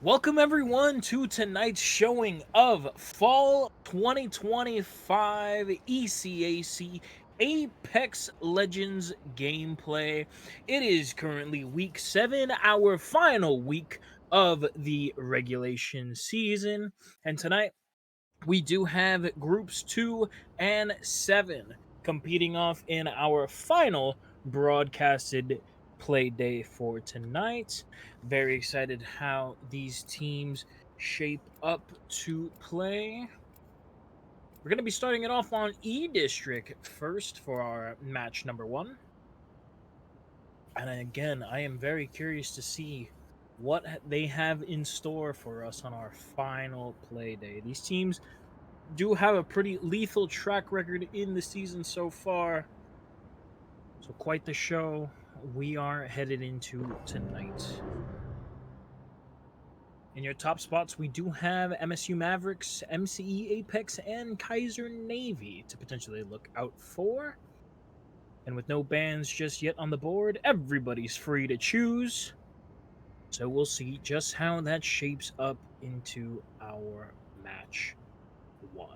Welcome everyone to tonight's showing of Fall 2025 ECAC Apex Legends gameplay. It is currently week 7, our final week of the regulation season. And tonight we do have groups 2 and 7 competing off in our final broadcasted play day for tonight. Very excited how these teams shape up to play. We're going to be starting it off on E District first for our match number 1. And again, I am very curious to see what they have in store for us on our final play day. These teams do have a pretty lethal track record in the season so far. So quite the show we are headed into tonight. In your top spots, we do have MSU Mavericks, MCE Apex, and Kaiser Navy to potentially look out for. And with no bans just yet on the board, everybody's free to choose. So we'll see just how that shapes up into our match 1.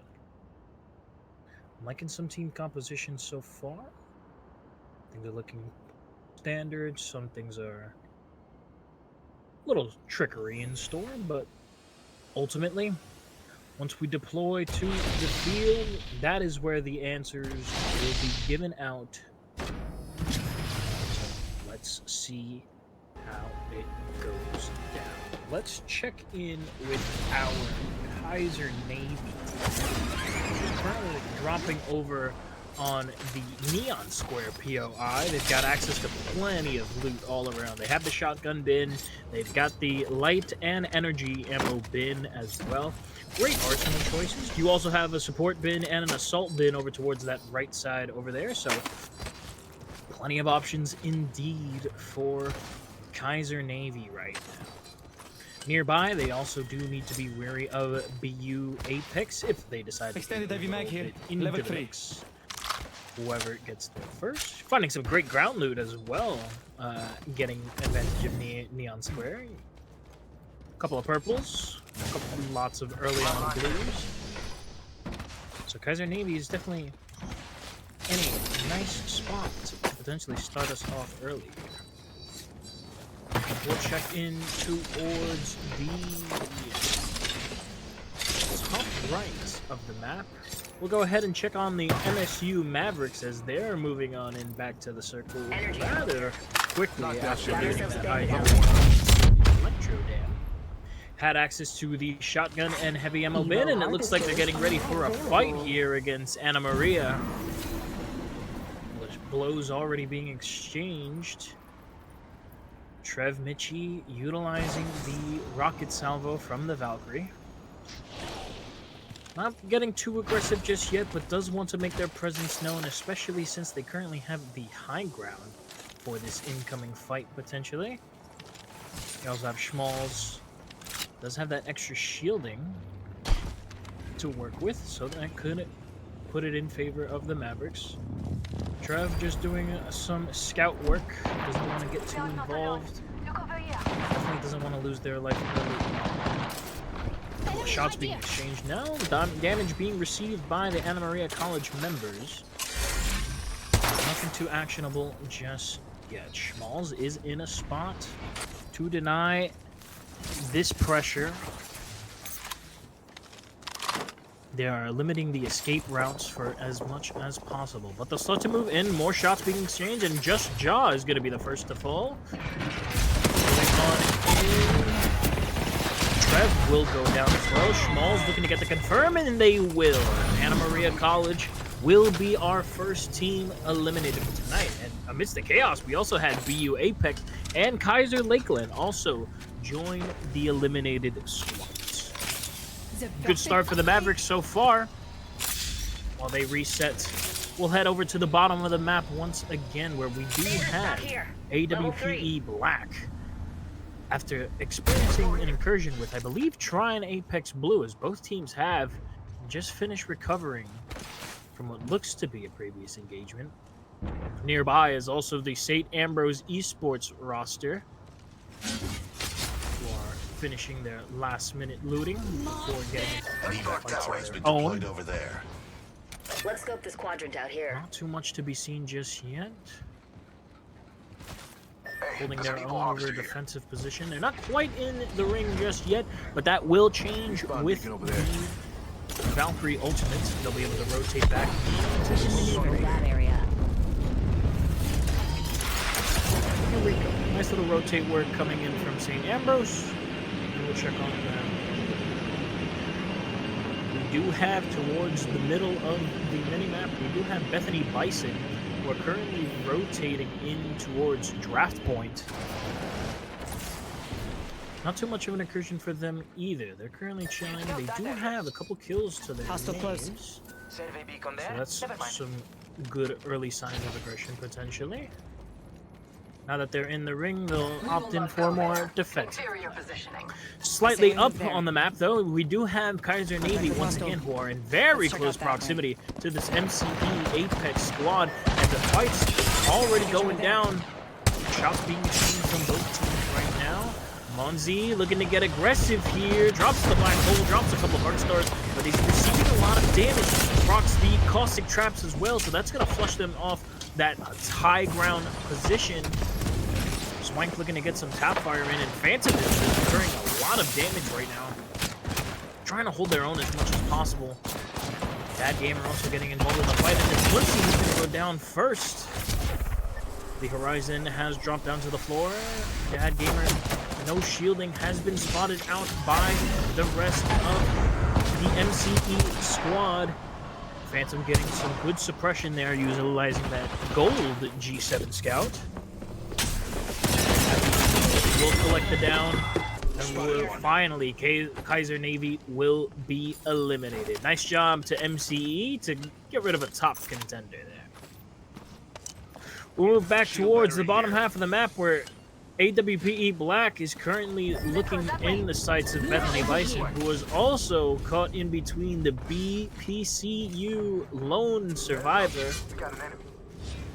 I'm liking some team compositions so far. I think they're looking standard. Some things are a little trickery in store, but ultimately, once we deploy to the field, that is where the answers will be given out. So let's see how it goes down. Let's check in with our Kaiser Navy, who's currently dropping over on the Neon Square POI. They've got access to plenty of loot all around. They have the shotgun bin, they've got the light and energy ammo bin as well. Great arsenal choices. You also have a support bin and an assault bin over towards that right side over there, so plenty of options indeed for Kaiser Navy right now. Nearby, they also do need to be wary of BU Apex if they decide to extended heavy mag here, level 3. Whoever gets there first. Finding some great ground loot as well. Getting advantage of Neon Square. A couple of purples. Lots of early on blues. So Kaiser Navy is definitely in a nice spot to potentially start us off early here. We'll check in towards the top right of the map. We'll go ahead and check on the MSU Mavericks as they're moving on in back to the circle rather quickly after doing that high electro dam. Had access to the shotgun and heavy ammo bin, and it looks like they're getting ready for a fight here against Anna Maria. Blows already being exchanged. Trev Michi utilizing the rocket salvo from the Valkyrie. Not getting too aggressive just yet, but does want to make their presence known, especially since they currently have the high ground for this incoming fight, potentially. They also have Schmalz. Does have that extra shielding to work with, so that could put it in favor of the Mavericks. Trev just doing some scout work. Doesn't want to get too involved. Definitely doesn't want to lose their life early. Shots being exchanged now. Damage being received by the Anna Maria College members. Nothing too actionable just yet. Schmalz is in a spot to deny this pressure. They are limiting the escape routes for as much as possible. But they'll start to move in. More shots being exchanged, and Just Jaw is going to be the first to fall. Moving on in. Trev will go down as well. Schmalz looking to get the confirm, and they will. Anna Maria College will be our first team eliminated for tonight. And amidst the chaos, we also had BU Apex and Kaiser Lakeland also join the eliminated squad. Good start for the Mavericks so far. While they reset, we'll head over to the bottom of the map once again, where we do have AWPE Black. After experiencing an incursion with, I believe, Trine Apex Blue, as both teams have just finished recovering from what looks to be a previous engagement. Nearby is also the St. Ambrose Esports roster, who are finishing their last-minute looting before getting An into evac fights tower of has their been own. deployed over there. Let's scope this quadrant out here. Not too much to be seen just yet. Hey, Holding there's their an own evil over a harvester here. defensive position. They're not quite in the ring just yet, but that will change with beacon over the there. Valkyrie ultimate. They'll be able to rotate back into We should maneuver that area. Here we go. Nice little rotate work coming in from St. Ambrose. And we'll check on that. We do have towards the middle of the minimap, we do have Bethany Bison, who are currently rotating in towards Draft Point. Not too much of an incursion for them either. They're currently chilling. They do have a couple kills to their Hostile close. names. So that's some good early signs of aggression, potentially. Now that they're in the ring, they'll opt in for more defense. Slightly Same up there. on the map, though, we do have Kaiser Navy once again, who are in very Let's check close out that proximity to this MCE Apex squad, and the fight's already going down. Shots being exchanged from both teams right now. Monzi looking to get aggressive here, drops the black hole, drops a couple of heart stars, but he's receiving a lot of damage. Rocks the caustic traps as well, so that's going to flush them off that high ground position. Swank looking to get some tap fire in, and Phantom is incurring a lot of damage right now. Trying to hold their own as much as possible. Bad Gamer also getting involved in the fight, and it's Quincy who's going to go down first. The Horizon has dropped down to the floor. Bad Gamer, no shielding, has been spotted out by the rest of the MCE squad. Phantom getting some good suppression there, utilizing that gold G7 Scout. We'll collect the down, and we'll finally, Kaiser Navy will be eliminated. Nice job to MCE to get rid of a top contender there. We'll move back towards the bottom half of the map where AWPE Black is currently looking in the sights of Bethany Bison, who was also caught in between the BPCU lone survivor.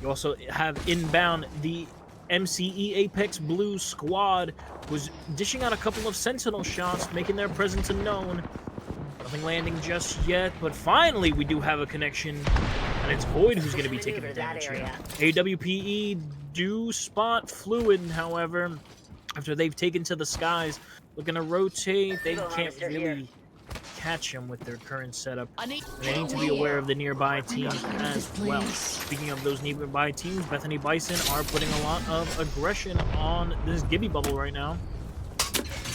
You also have inbound the MCE Apex Blue squad, who's dishing out a couple of sentinel shots, making their presence unknown. Nothing landing just yet, but finally we do have a connection, and it's Void who's going to be taking the damage here. AWPE do spot Fluid, however, after they've taken to the skies. Looking to rotate, they can't really catch him with their current setup. And they need to be aware of the nearby teams as well. Speaking of those nearby teams, Bethany Bison are putting a lot of aggression on this Gibby bubble right now.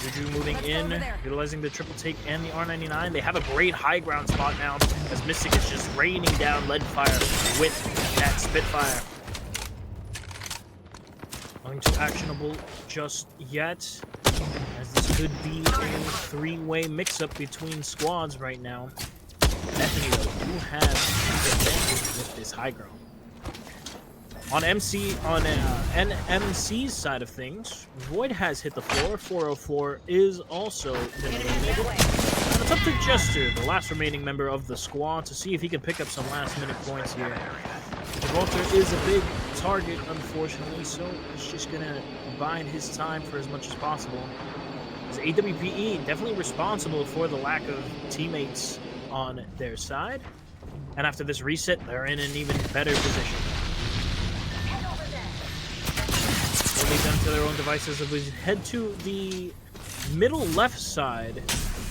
Juju moving in, utilizing the triple take and the R99. They have a great high ground spot now, as Mystic is just raining down lead fire with that Spitfire. Nothing too actionable just yet, as this could be a three-way mix-up between squads right now. Bethany, though, do have the advantage with this high ground. On NMC's side of things, Void has hit the floor. 404 is also been eliminated. And it's up to Jester, the last remaining member of the squad, to see if he can pick up some last-minute points here. Gibraltar is a big target, unfortunately, so he's just going to bide his time for as much as possible. As AWPE definitely responsible for the lack of teammates on their side. And after this reset, they're in an even better position. We'll leave them to their own devices as we head to the middle left side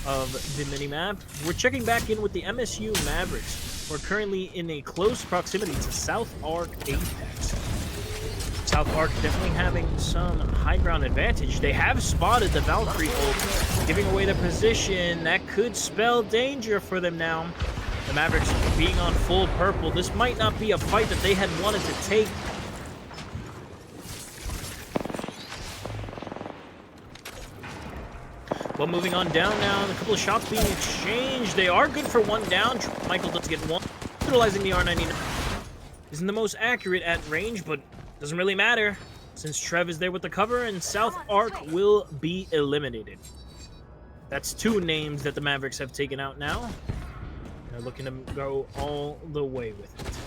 of the minimap. We're checking back in with the MSU Mavericks. We're currently in a close proximity to South Arc Apex. South Arc definitely having some high ground advantage. They have spotted the Valkyrie ult, giving away the position. That could spell danger for them now. The Mavericks being on full purple. This might not be a fight that they had wanted to take. But moving on down now, a couple of shots being exchanged. They are good for one down. Michael does get one. Utilizing the R99. Isn't the most accurate at range, but doesn't really matter, since Trev is there with the cover, and South Arc will be eliminated. That's two names that the Mavericks have taken out now. They're looking to go all the way with it.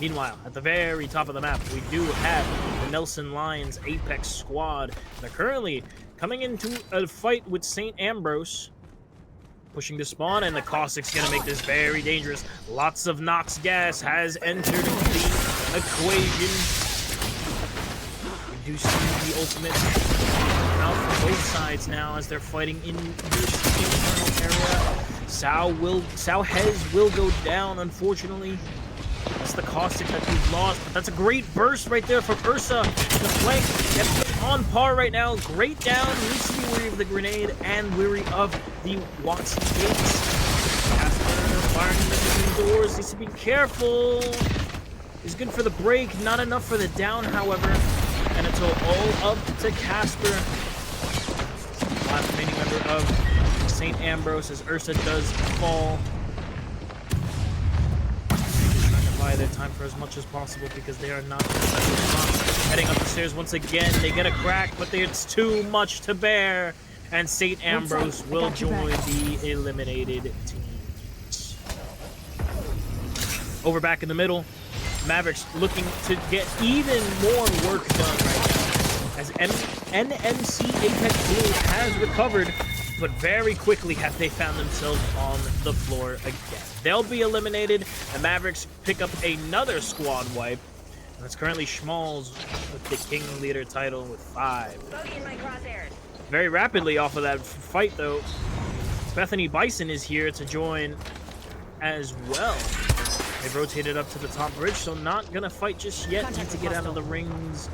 Meanwhile, at the very top of the map, we do have the Nelson Lions Apex squad. They're currently coming into a fight with St. Ambrose. Pushing the spawn, and the Caustic's gonna make this very dangerous. Lots of Nox gas has entered the equation. We do see the ultimate out from both sides now as they're fighting in this internal area. Sao Hez will go down, unfortunately. That's the Caustic that we've lost, but that's a great burst right there from Ursa. The flank kept on par right now. Great down. Needs to be wary of the grenade and wary of the Watts gates. Casper firing the doors. Needs to be careful. Is good for the break. Not enough for the down, however. And it's all up to Casper. Last remaining member of St. Ambrose as Ursa does fall. Buy their time for as much as possible because they are not heading up the stairs once again. They get a crack, but it's too much to bear, and St. Ambrose will join the eliminated teams. Over back in the middle, Mavericks looking to get even more work done right now as NMC Apex Blue has recovered, but very quickly have they found themselves on the floor again. They'll be eliminated. The Mavericks pick up another squad wipe. And it's currently Schmalz with the King Leader title with 5. Very rapidly off of that fight, though, Bethany Bison is here to join as well. They've rotated up to the top bridge, so not going to fight just yet. Need to get out of the ring's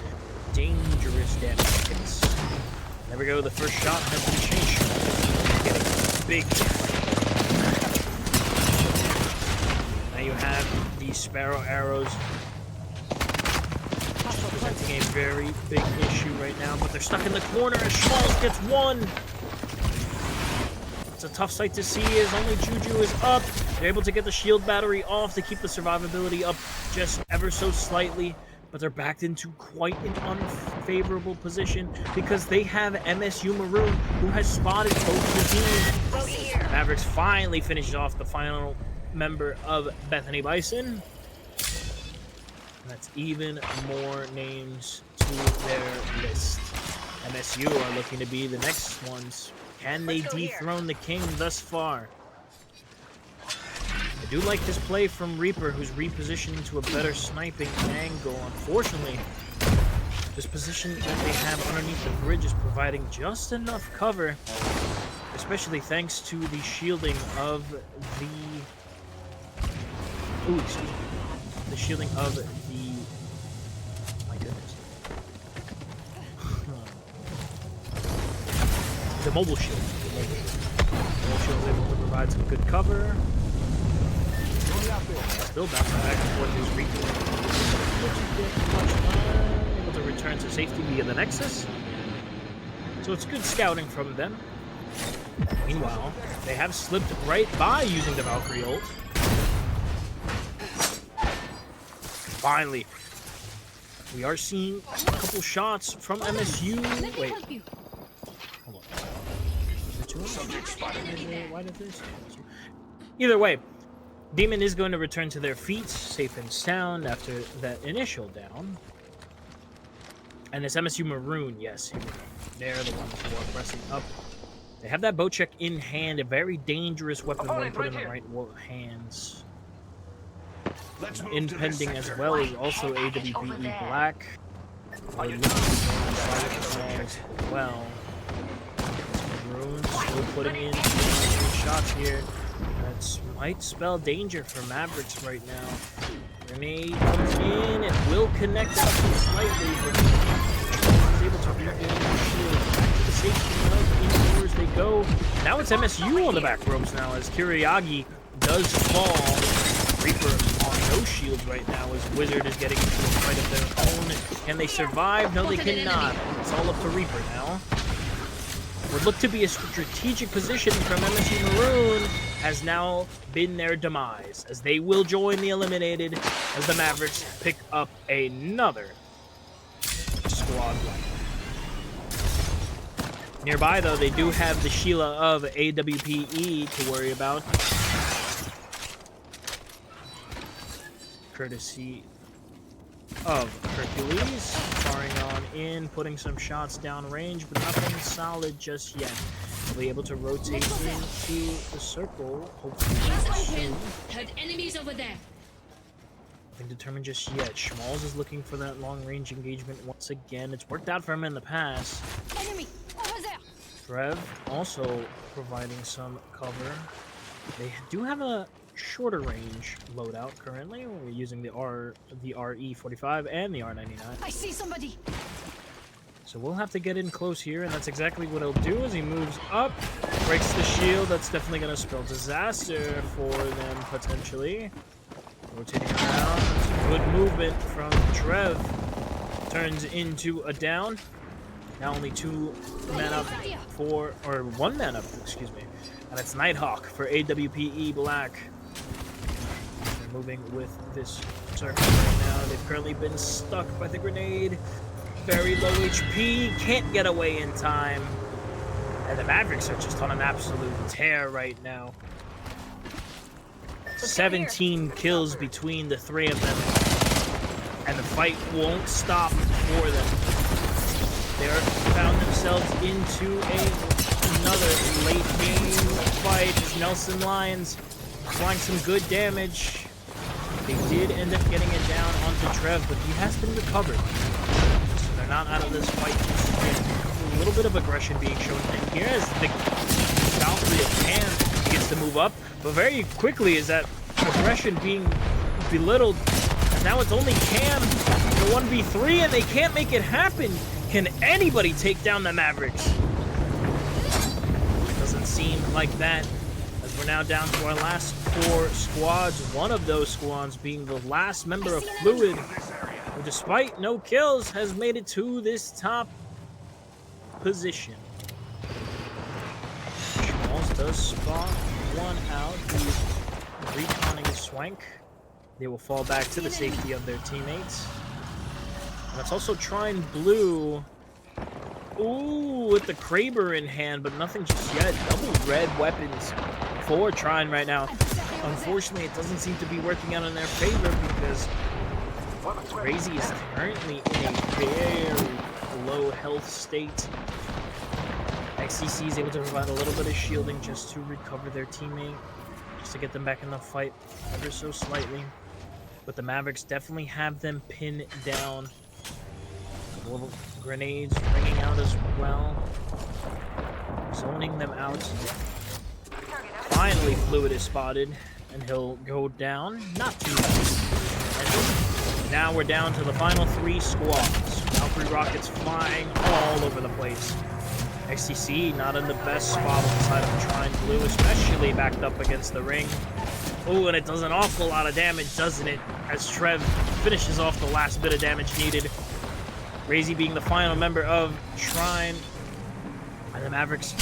dangerous damage hits. There we go. The first shot has been changed. Getting big. Now you have the Sparrow arrows. Presenting a very big issue right now, but they're stuck in the corner as Schmalz gets one. It's a tough sight to see as only Juju is up. They're able to get the shield battery off to keep the survivability up just ever so slightly. But they're backed into quite an unfavorable position because they have MSU Maroon, who has spotted both the teams. Mavericks finally finishes off the final member of Bethany Bison. And that's even more names to their list. MSU are looking to be the next ones. Can they dethrone the king thus far? I do like this play from Reaper, who's repositioning to a better sniping angle. Unfortunately, this position that they have underneath the bridge is providing just enough cover, especially thanks to the shielding of the... Ooh, excuse me. The shielding of the... My goodness. The mobile shield. The mobile shield is able to provide some good cover. Still bouncing back and forth his recoil. Able to return to safety via the Nexus. So it's good scouting from them. Meanwhile, they have slipped right by using the Valkyrie ult. Finally, we are seeing a couple shots from MSU. Wait. Hold on. Is it two of them? Why did this? Either way, Demon is going to return to their feet, safe and sound, after that initial down. And it's MSU Maroon, yes, here we go. They're the ones who are pressing up. They have that bow check in hand, a very dangerous weapon when put in the right hands. Impending as well is also AWPE Black. As well. Maroon still putting in shots here. That might spell danger for Mavericks right now. Grenade comes in, it will connect out slightly, but he's able to regain the shield. Back to the safety of indoors they go. Now it's MSU on the back ropes now as Kiriagi does fall. Reaper on no shield right now as Wizard is getting into a fight of their own. Can they survive? No, they cannot. It's all up to Reaper now. What looked to be a strategic position from MSU Maroon has now been their demise, as they will join the eliminated as the Mavericks pick up another squad wipe. Nearby, though, they do have the Sheila of AWPE to worry about. Courtesy of Hercules, firing on in, putting some shots downrange, but nothing solid just yet. We'll be able to rotate into the circle, hopefully soon. Heard enemies over there. Nothing determined just yet. Schmalz is looking for that long-range engagement once again. It's worked out for him in the past. Enemy over there. Trev also providing some cover. They do have a shorter range loadout currently. We're using the RE45 and the R99. I see somebody. So we'll have to get in close here, and that's exactly what he'll do as he moves up, breaks the shield. That's definitely going to spell disaster for them potentially. Rotating around, good movement from Trev. Turns into a down. Now only 2 men up for, or 1 man up, excuse me. And it's Nighthawk for AWPE Black. They're moving with this circle right now. They've currently been stuck by the grenade. Very low HP, can't get away in time. And the Mavericks are just on an absolute tear right now. 17 kills between the 3 of them. And the fight won't stop for them. They're found themselves into another late game fight as Nelson Lyons applying some good damage. They did end up getting it down onto Trev, but he has been recovered. So they're not out of this fight just yet. A little bit of aggression being shown in here as the Valkyrie of Cam gets to move up, but very quickly is that aggression being belittled. And now it's only Cam in the 1v3 and they can't make it happen. Can anybody take down the Mavericks? Doesn't seem like that, as we're now down to our last 4 squads. One of those squads being the last member of Fluid, who despite no kills has made it to this top position. Schmalz does spot one out. He's reconning his swank. They will fall back to the safety of their teammates. And it's also Trine Blue. Ooh, with the Kraber in hand, but nothing just yet. Double red weapons for Trine right now. Unfortunately, it doesn't seem to be working out in their favor because Crazy is currently in a very low health state. XCC is able to provide a little bit of shielding just to recover their teammate, just to get them back in the fight ever so slightly. But the Mavericks definitely have them pinned down. Little grenades ringing out as well, zoning them out. Finally, Fluid is spotted, and he'll go down. Not too much. And now we're down to the final 3 squads. Valkyrie rockets flying all over the place. XTC not in the best spot on the side of the Trine Blue, especially backed up against the ring. Oh, and it does an awful lot of damage, doesn't it? As Trev finishes off the last bit of damage needed. Crazy being the final member of Trine. And the Mavericks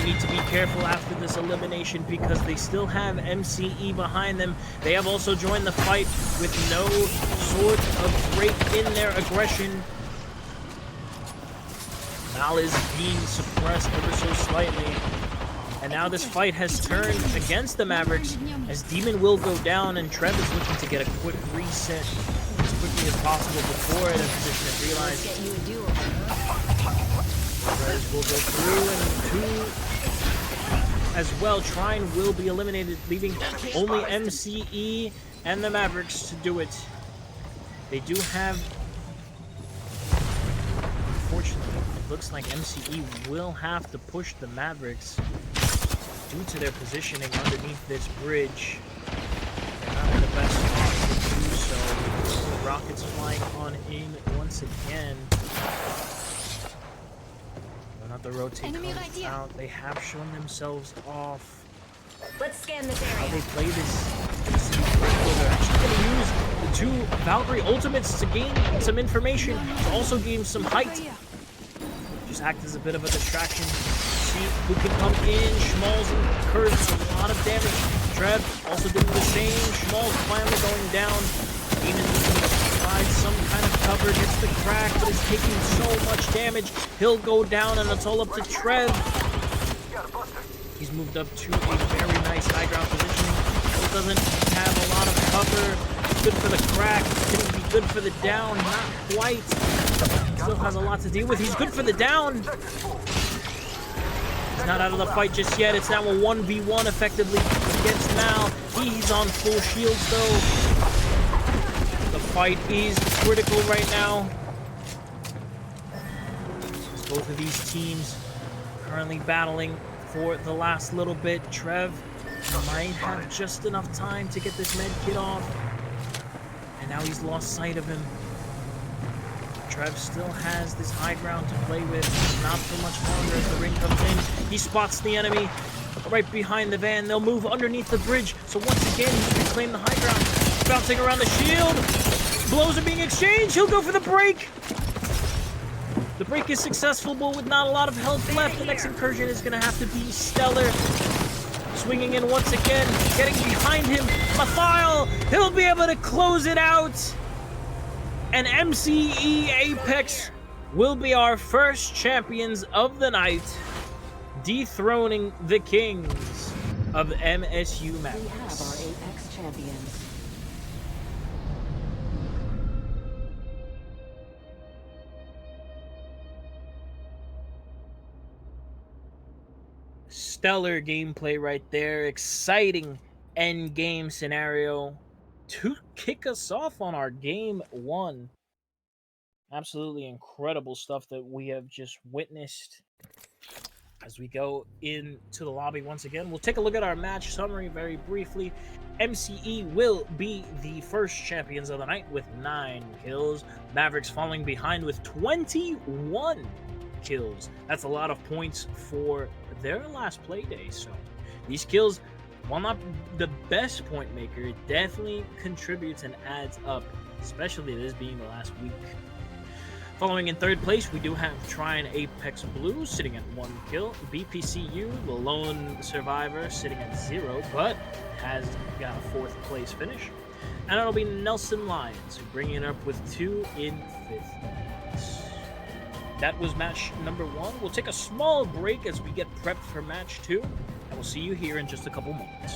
need to be careful after this elimination because they still have MCE behind them. They have also joined the fight with no sort of break in their aggression. Mal is being suppressed ever so slightly. And now this fight has turned against the Mavericks as Demon will go down and Trev is looking to get a quick reset as quickly as possible before the position is realized. Trev will go through and 2 as well. Trine will be eliminated, leaving only MCE and the Mavericks to do it. They do have, unfortunately, it looks like MCE will have to push the Mavericks due to their positioning underneath this bridge. They're not in the best spot to do so. The rockets flying on in once again. Another rotate comes out. They have shown themselves off. Let's scan this area. How they play this they're actually going to use the 2 Valkyrie ultimates to gain some information, to also gain some height. Just act as a bit of a distraction. See who can come in. Schmalz incurs a lot of damage. Trev also doing the same. Schmalz finally going down. Demon provides some kind of cover, gets the crack, but is taking so much damage. He'll go down, and it's all up to Trev. He's moved up to a very nice high ground position. He doesn't have a lot of cover. Good for the crack. It's going to be good for the down. Not quite. Still has a lot to deal with. He's good for the down. He's not out of the fight just yet. It's now a 1v1 effectively against Mal. He's on full shields though. The fight is critical right now. Both of these teams currently battling for the last little bit. Trev might have just enough time to get this med kit off. And now he's lost sight of him. Trev still has this high ground to play with. Not for much longer as the ring comes in. He spots the enemy right behind the van. They'll move underneath the bridge. So once again, he's reclaimed the high ground. Bouncing around the shield. Blows are being exchanged. He'll go for the break. The break is successful, but with not a lot of health left. The next incursion is going to have to be Stellar. Swinging in once again. Getting behind him. Mathile. He'll be able to close it out. And MCE Apex will be our first champions of the night, dethroning the kings of MSU Mavericks. We have our Apex champions. Stellar gameplay right there. Exciting end game scenario to kick us off on our game one. Absolutely incredible stuff that we have just witnessed as we go into the lobby once again. We'll take a look at our match summary very briefly. MCE will be the first champions of the night with 9 kills. Mavericks falling behind with 21 kills. That's a lot of points for their last play day. So these kills, while not the best point maker, it definitely contributes and adds up, especially this being the last week. Following in third place, we do have Trine Apex Blue sitting at 1 kill. BPCU, the lone survivor, sitting at 0, but has got a 4th place finish. And it'll be Nelson Lyons, bringing it up with 2 in 5th place. That was match number 1. We'll take a small break as we get prepped for match 2, and we'll see you here in just a couple moments.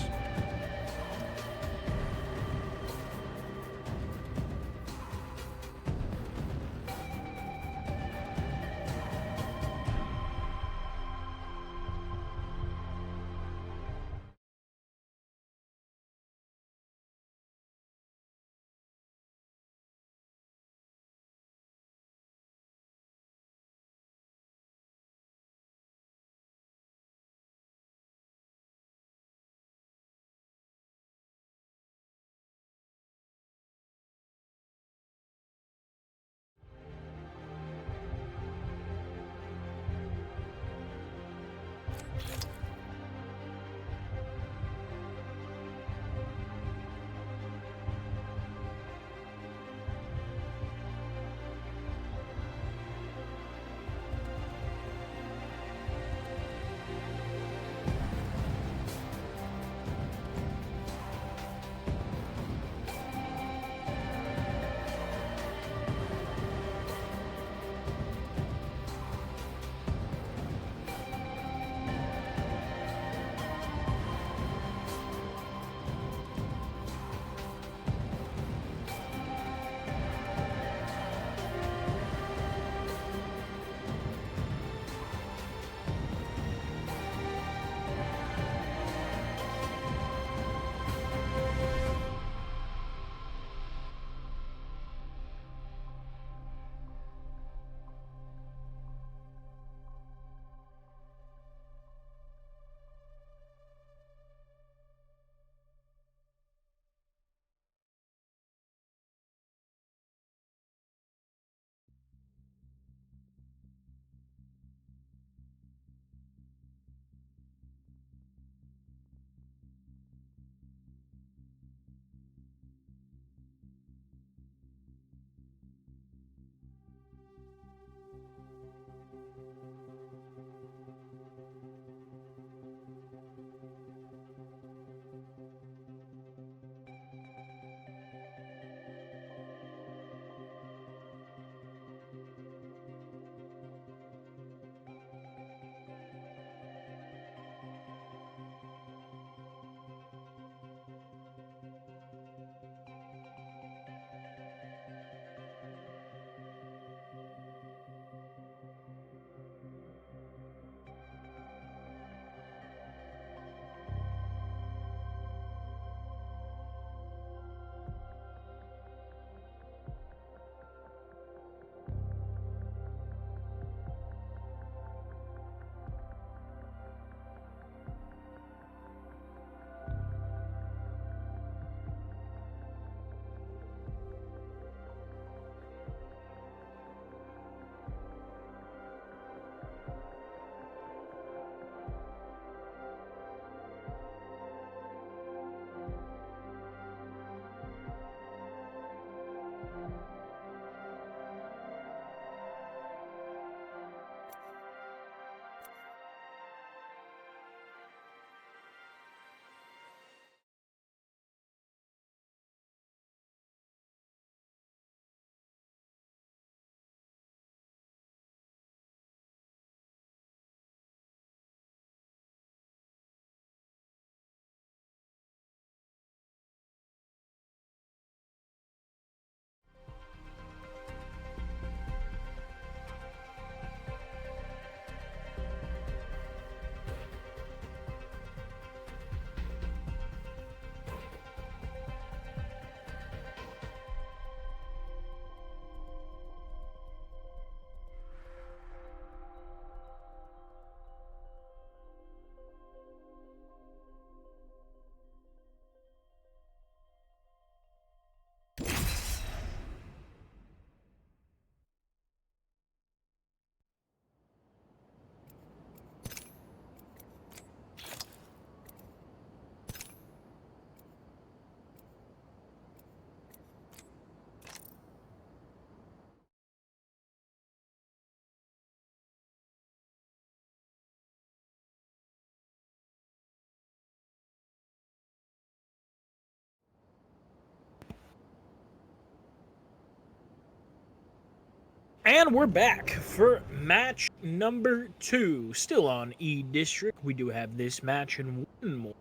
And we're back for match number 2. Still on E District. We do have this match and one more.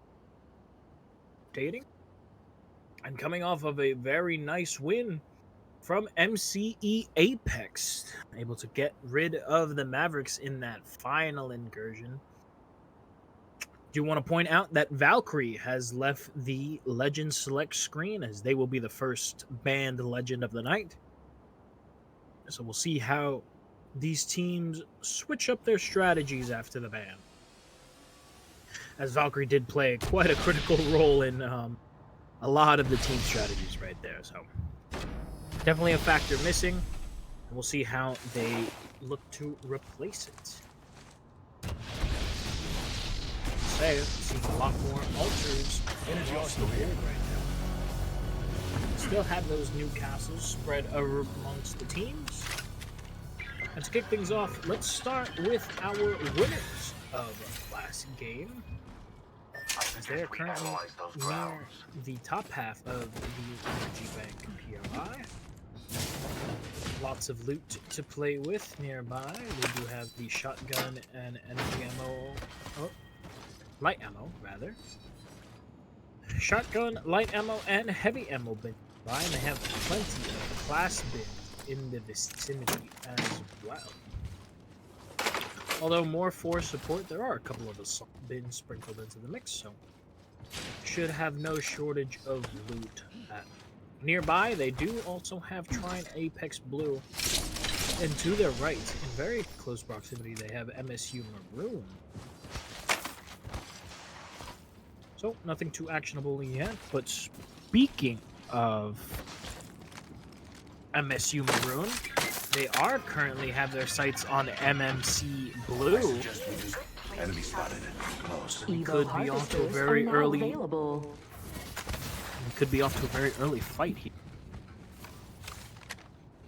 Dating. And coming off of a very nice win from MCE Apex. Able to get rid of the Mavericks in that final incursion. Do want to point out that Valkyrie has left the Legend Select screen as they will be the first banned Legend of the night. So we'll see how these teams switch up their strategies after the ban. As Valkyrie did play quite a critical role in a lot of the team strategies right there. So definitely a factor missing. And we'll see how they look to replace it. Seeing a lot more altars across the board right now. Still have those new castles spread amongst the teams. And to kick things off, let's start with our winners of last game. As they are currently near the top half of the Energy Bank PRI. Lots of loot to play with nearby. We do have the shotgun and energy ammo. Oh, light ammo, rather. Shotgun, light ammo, and heavy ammo bin. And they have plenty of class bins in the vicinity as well. Although more for support, there are a couple of assault bins sprinkled into the mix, so should have no shortage of loot. Nearby, they do also have Trine Apex Blue, and to their right, in very close proximity, they have MSU Maroon. So, nothing too actionable yet, but speaking of MSU Maroon, they are currently have their sights on MMC Blue. Enemy spotted. Close. We could be off to a very early. We could be off to a very early fight here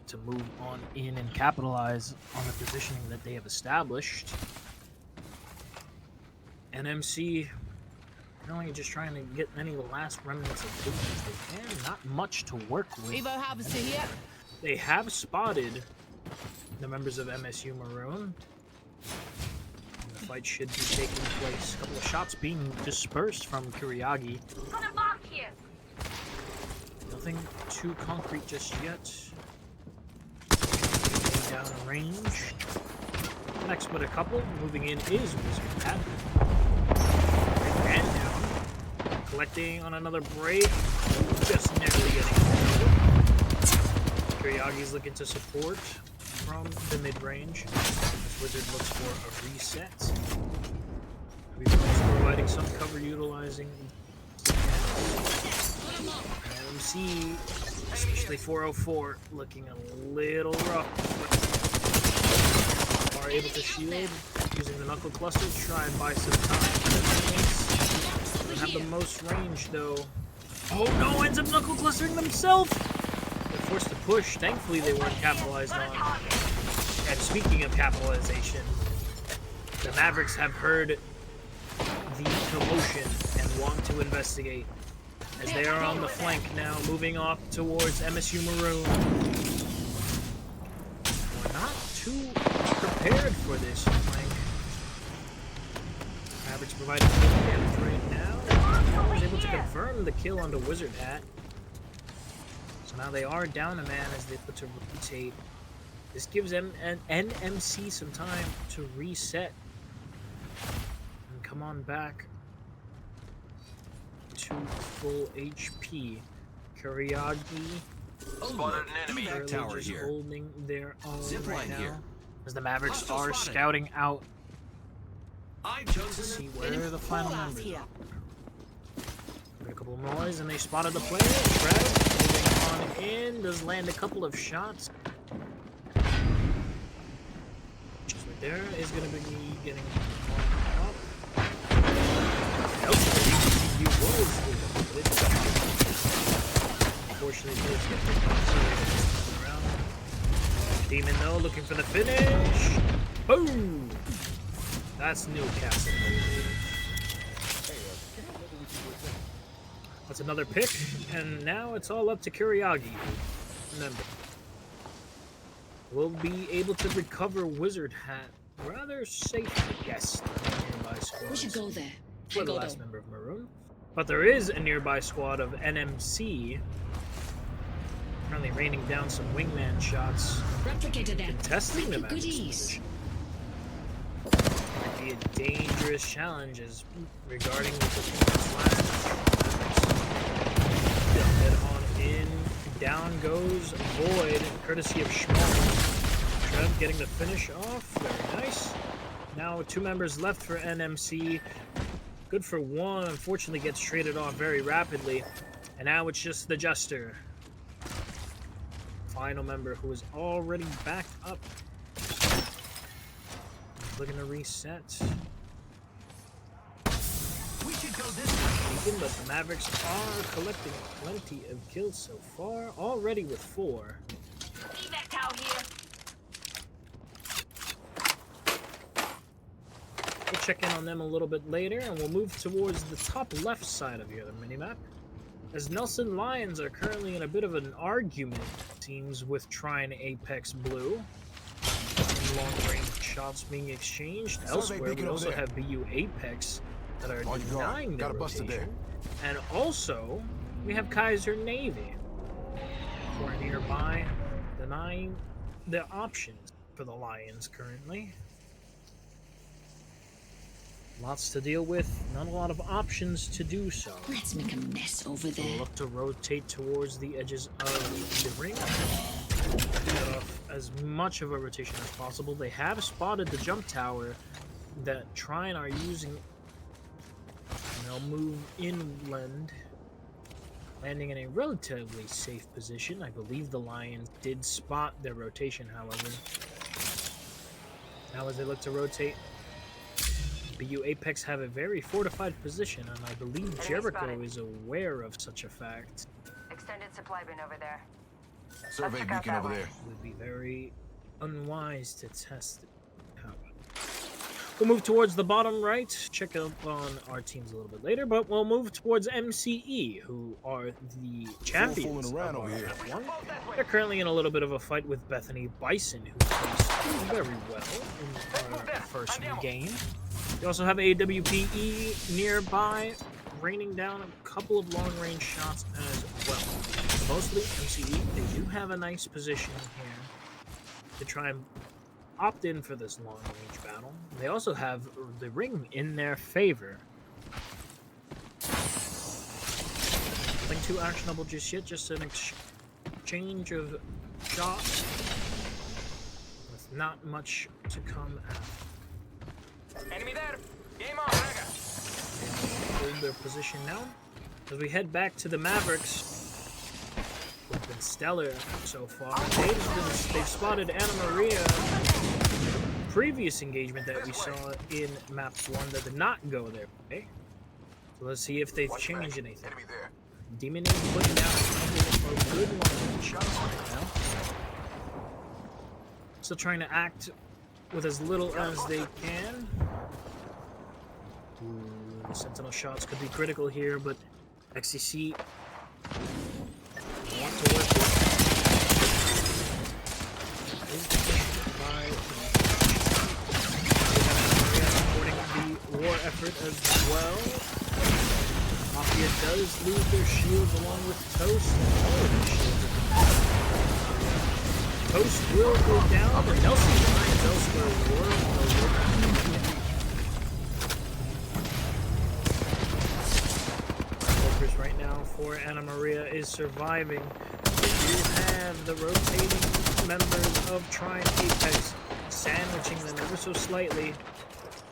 to move on in and capitalize on the positioning that they have established. NMC really just trying to get any last remnants of loot as they can. Not much to work with. Evo harvester here. They have spotted the members of MSU Maroon. And the fight should be taking place. A couple of shots being dispersed from Kuryagi. Got a mark here. Nothing too concrete just yet. Down range. Next with a couple. Moving in is Wizard Pat. And down. Collecting on another break. Just narrowly getting it. Kuryagi's looking to support from the mid-range. This Wizard looks for a reset. We've also providing some cover utilizing MC, especially 404, looking a little rough. Are able to shield using the knuckle cluster to try and buy some time. Don't have the most range though. Oh no, ends up knuckle clustering themselves. They're forced to push. Thankfully they weren't capitalized on. And speaking of capitalization, the Mavericks have heard the commotion and want to investigate. As they are on the flank now, moving off towards MSU Maroon. We're not too prepared for this flank. Mavericks providing good damage right now. Was able to confirm the kill onto Wizard Hat. So now they are down a man as they put to rotate. This gives them an NMC some time to reset and come on back to full HP. Kuryagi Spotted an enemy tower just here. holding their own Zip right line now. here. As the Mavericks Hostile are spotted. scouting out I to chose see where the final members here. are. A couple of noise and they spotted the player. Trev moving on in. Does land a couple of shots. Just right there is going to be getting one up. Nope. He was limited. Unfortunately, he does get picked up. So he goes around. Demon though, looking for the finish. Boom! That's Newcastle. That's another pick, and now it's all up to Kuryagi. Remember, will be able to recover Wizard Hat rather safely. Yes, the nearby squad. We should go there. For I the go last though. member of Maroon. But there is a nearby squad of NMC currently raining down some wingman shots, Replicated that. testing the With Mavericks' goodies. position. Might be a dangerous challenge as regarding the performance last match. They'll head on in. Down goes Void, courtesy of Schmaltz. Trev getting the finish off. Very nice. Now 2 members left for NMC. Good for 1. Unfortunately gets traded off very rapidly. And now it's just the Jester. Final member who is already backed up. He's looking to reset. We should go this way. But the Mavericks are collecting plenty of kills so far. Already with 4. ECAC tower here. We'll check in on them a little bit later, and we'll move towards the top left side of your minimap. As Nelson Lions are currently in a bit of an argument, it seems, with Trine Apex Blue. Long-range shots being exchanged. Elsewhere, we also have BU Apex that are denying their rotation. And also, we have Kaiser Navy, who are nearby, denying the options for the Lions currently. Lots to deal with, not a lot of options to do so. Let's make a mess over We'll there. look to rotate towards the edges of the ring. Get off as much of a rotation as possible. They have spotted the jump tower that Trine are using. And they'll move inland, landing in a relatively safe position. I believe the Lions did spot their rotation, however. Now as they look to rotate, BU Apex have a very fortified position, and I believe Jericho is aware of such a fact. Extended supply bin over there. Survey beacon over there. It would be very unwise to test it. We'll move towards the bottom right, check up on our teams a little bit later, but we'll move towards MCE, who are the champions of our F1. They're currently in a little bit of a fight with Bethany Bison, who plays very well in our first game. We also have AWPE nearby, raining down a couple of long-range shots as well. Mostly MCE, they do have a nice position here to try and opt in for this long-range battle. They also have the ring in their favor. Nothing too actionable just yet, just an exchange of shots with not much to come after. Enemy there. Game on, Raga. Hold their position now. As we head back to the Mavericks, who've been stellar so far. They've spotted Anna Maria. Previous engagement that we saw in map 1 that did not go their way. So let's see if they've changed anything. Enemy there. Demon is putting down a couple of good long shots right now. Still trying to act with as little as they can. Ooh, the sentinel shots could be critical here, but XCC want to work with. Supporting the war effort as well. Mafia does lose their shields along with Toast. Toast will go down, but Nelson finds elsewhere war. Focus right now for Anna Maria is surviving. They do have the rotating members of Trine Apex sandwiching them ever so slightly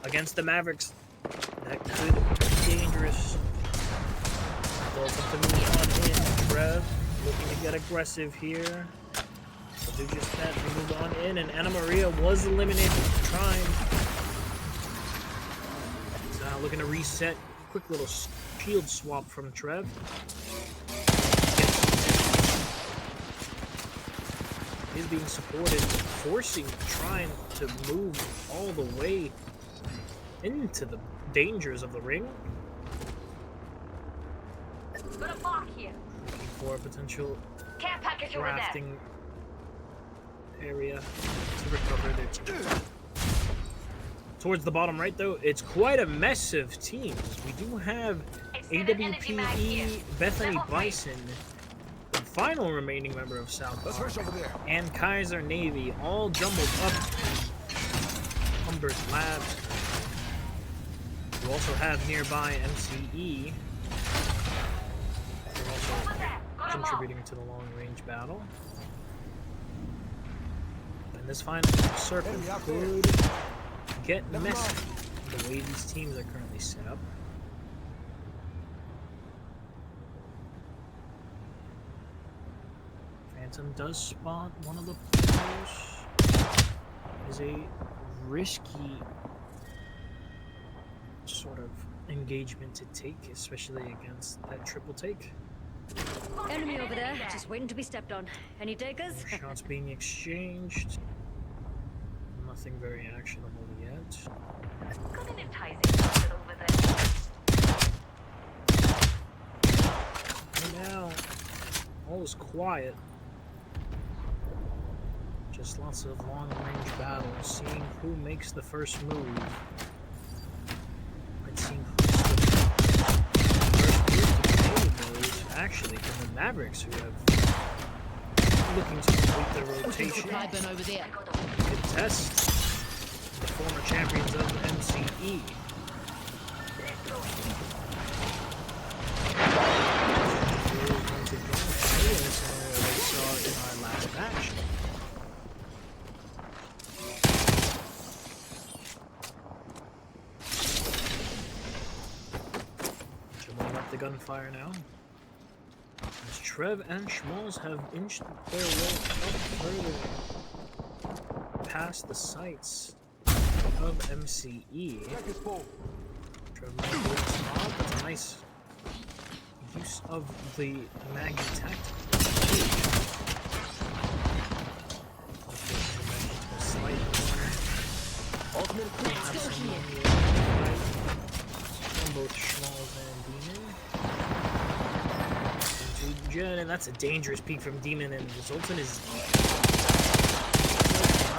against the Mavericks. That could be dangerous. Welcome to move on in. Trev looking to get aggressive here. They'll do just that. We move on in, and Anna Maria was eliminated. Trine. So now looking to reset. Quick little shield swap from Trev. He's being supported, forcing Trine to move all the way into the dangers of the ring. Got a block here. Looking for a potential Care package over there. crafting area to recover their team. Towards the bottom right, though, it's quite a mess of teams. We do have AWPE, Bethany Bison, the final remaining member of South Let's Park, rush over there. and Kaiser Navy, all jumbled up in Humber's Labs. We also have nearby MCE. They're also contributing to the long-range battle. And this final circle could get messy the way these teams are currently set up. Phantom does spot one of the players. Is a risky sort of engagement to take, especially against that triple take. Enemy over there, just waiting to be stepped on. Any takers? Shots being exchanged. Nothing very actionable yet. Got an enticing outfit over there. And now, all is quiet. Just lots of long-range battles, seeing who makes the first move. And seeing who's the first move is actually from the Mavericks, who have looking to complete their rotation. Supply bin over there. Contest the former champions of MCE. Once again, a scenario we saw in our last match. Jumping up the gunfire now. As Trev and Schmalz have inched their way up further past the sights of MCE. Trev might be small, but it's a nice use of the Maggie tactic. Slight corner. Let's go here. From both Schmalz and Demon. Into Jen, and that's a dangerous peek from Demon, and results in his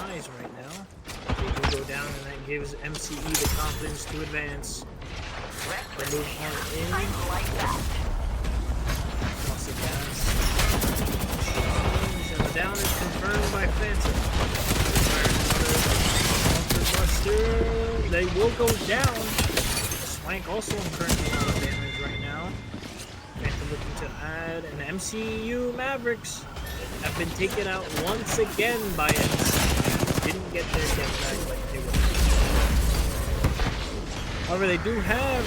eyes right now. They do go down, and that gives MCE the confidence to advance. They move on in. Lots of gas. And the down is confirmed by Phantom. Buster. They will go down. Swank also incurring a lot of damage right now. Phantom looking to add, and MCU Mavericks have been taken out once again by MCU. Didn't get their get back like they were. However, they do have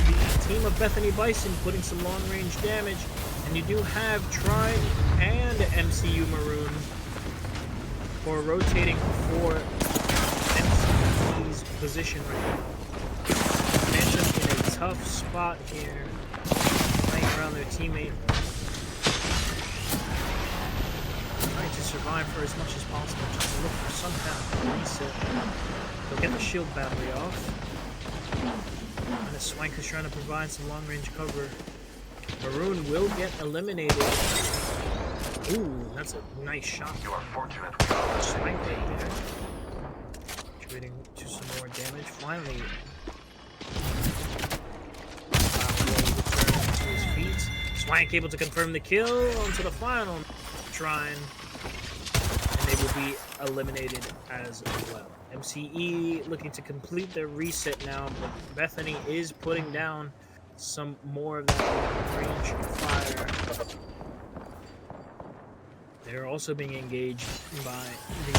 the team of Bethany Bison putting some long-range damage, and you do have Tribe and MCU Maroon for rotating for MCU's position right now. Phantom in a tough spot here, playing around their teammate, trying to survive for as much as possible, just to look for some kind of reset. They'll get the shield battery off. And the Swank is trying to provide some long-range cover. Maroon will get eliminated. Ooh, that's a nice shot. You are fortunate. Swank right there. Contributing to some more damage. Finally, returning to his feet. Swank able to confirm the kill onto the final shrine. And they will be eliminated as well. MCE looking to complete their reset now, but Bethany is putting down some more of that range fire. They're also being engaged by the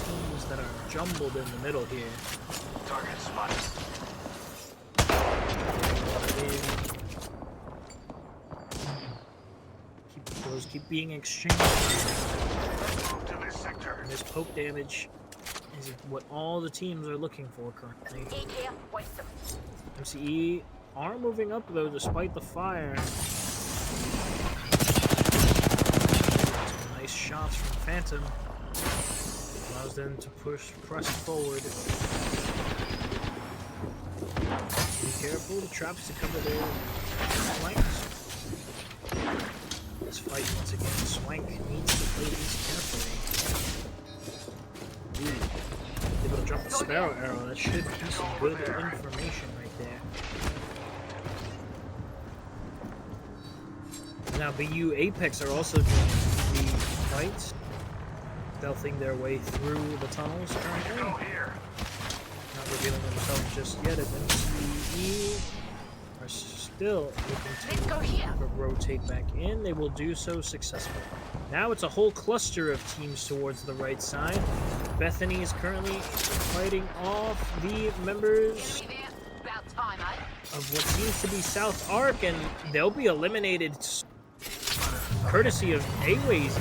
teams that are jumbled in the middle here. Target spotted. Those keep being exchanged. Move to this sector. And this poke damage is what all the teams are looking for currently. MCE are moving up though, despite the fire. Some nice shots from Phantom. Allows them to press forward. Be careful, the traps to cover their flanks. As fight once again. Swank needs to play these carefully. Ooh. Able to drop the Sparrow Arrow. That should be some good information right there. Now, BU Apex are also doing the fight, stealthing their way through the tunnels currently. Go here. Not revealing themselves just yet, as MCE are still Let's go here. looking to rotate back in. They will do so successfully. Now it's a whole cluster of teams towards the right side. Bethany is currently fighting off the members Enemy there. About time, eh? of what seems to be South Arc, and they'll be eliminated courtesy of Aways.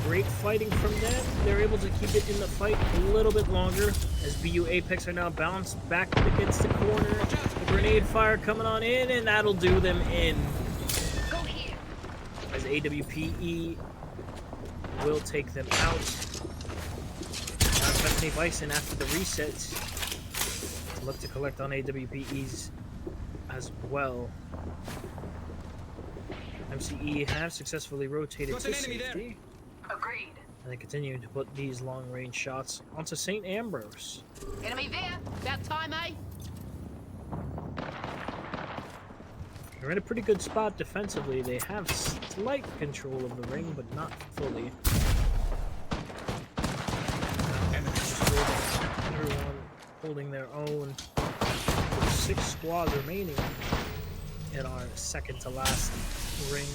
Great fighting from them. They're able to keep it in the fight a little bit longer as BU Apex are now bounced back against the corner. The grenade fire coming on in, and that'll do them in. Go here. As AWPE will take them out. Now Bethany Bison after the reset to look to collect on AWPEs as well. MCE have successfully rotated to safety. Agreed. And they continue to put these long-range shots onto St. Ambrose. Enemy there. About time, eh? They're in a pretty good spot defensively. They have slight control of the ring, but not fully. Just everyone holding their own. With 6 squads remaining in our second to last ring.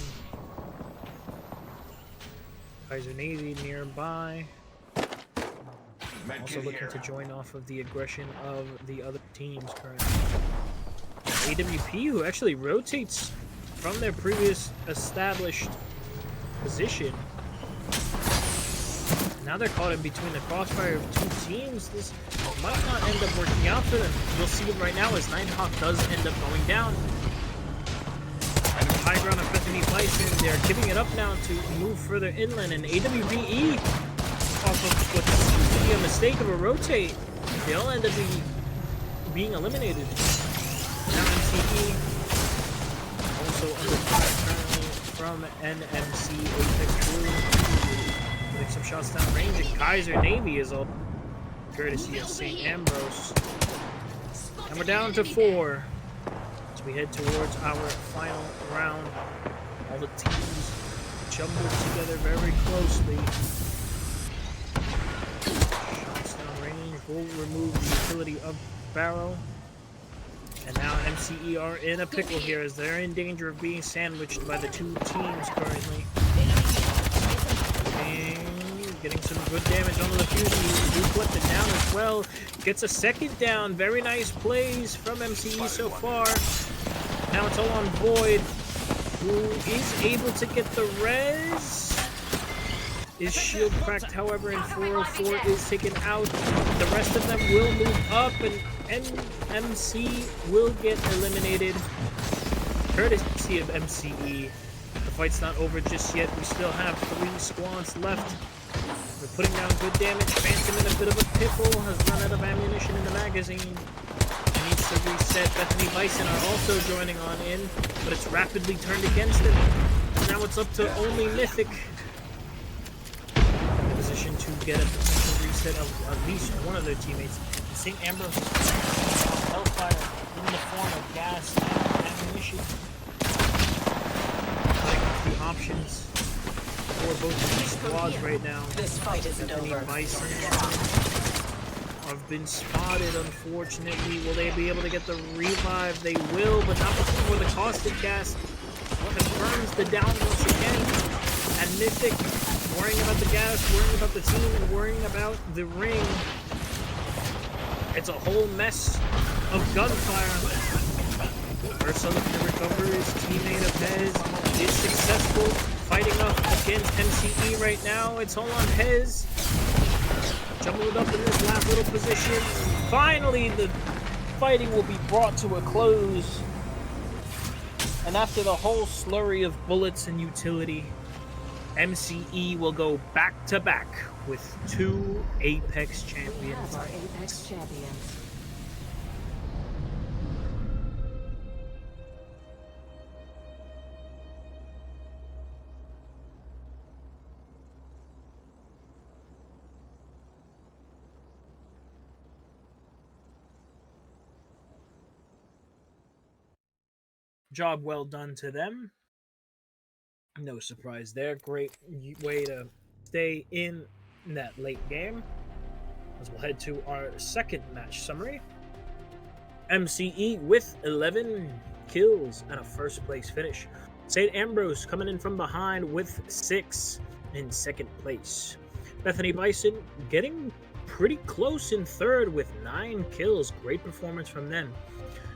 Kaiser Navy nearby. Also looking to join off of the aggression of the other teams currently. AWP, who actually rotates from their previous established position. Now they're caught in between the crossfire of 2 teams. This might not end up working out for them. You'll see it right now as Nighthawk does end up going down. And the high ground of Bethany Bison, they're giving it up now to move further inland. And AWPE, off of what seems to be a mistake of a rotate, they'll end up being eliminated. Now MCE also under fire currently from NMC Apex Crew. Putting some shots down range, and Kaiser Navy is all courtesy of St. Ambrose. And we're down to 4 as we head towards our final round. All the teams jumbled together very closely. Shots down range will remove the utility of Barrow. And now MCE are in a pickle here as they're in danger of being sandwiched by the 2 teams currently. Getting some good damage onto the fuse. He collect it down as well. Gets a second down. Very nice plays from MCE so far. Now it's all on Void, who is able to get the res. His shield cracked, however, and 404 is taken out. The rest of them will move up, and NMC will get eliminated. Courtesy of MCE. The fight's not over just yet. We still have 3 squads left. We're putting down good damage. Phantom in a bit of a pickle, has run out of ammunition in the magazine. Needs to reset. Bethany Bison are also joining on in, but it's rapidly turned against them. Now it's up to only Mythic in a position to get a potential reset of at least one of their teammates. St. Ambrose hellfire in the form of gas and ammunition. The options for both of these squads right now. This fight isn't Bethany over. Bison have been spotted, unfortunately. Will they be able to get the revive? They will, but not before the caustic gas confirms the down once again. And Mythic worrying about the gas, worrying about the team, and worrying about the ring. It's a whole mess of gunfire. Ursa looking to recover his teammate of Hez is successful. Fighting up against MCE right now. It's all on Hez. Jumbled up in this last little position. Finally, the fighting will be brought to a close. And after the whole slurry of bullets and utility, MCE will go back to back with 2 Apex champions. That's our Apex champions. Job well done to them. No surprise there. Great way to stay in that late game. As we'll head to our second match summary. MCE with 11 kills and a first place finish. St. Ambrose coming in from behind with 6 in second place. Bethany Bison getting pretty close in third with 9 kills. Great performance from them.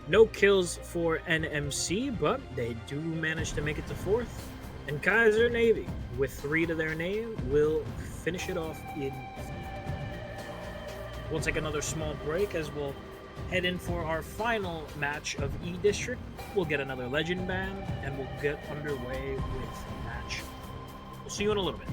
No kills for NMC, but they do manage to make it to fourth. And Kaiser Navy, with 3 to their name, will finish it off in. We'll take another small break as we'll head in for our final match of E District. We'll get another legend band, and we'll get underway with match. We'll see you in a little bit.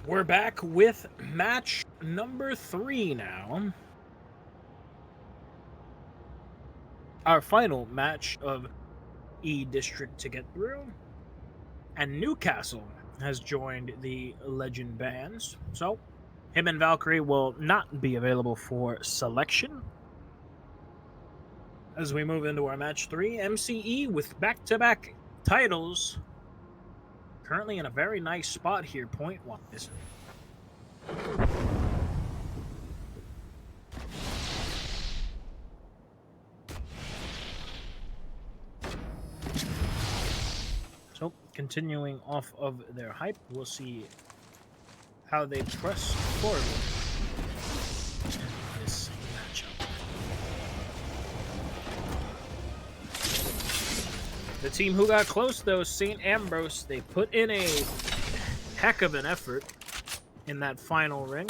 We're back with match number 3 now. Our final match of E District to get through. And Newcastle has joined the Legend Bands. So, him and Valkyrie will not be available for selection. As we move into our match 3, MCE with back-to-back titles. Currently in a very nice spot here, point-wise. So, continuing off of their hype, we'll see how they press forward in this matchup. The team who got close, though, St. Ambrose, they put in a heck of an effort in that final ring.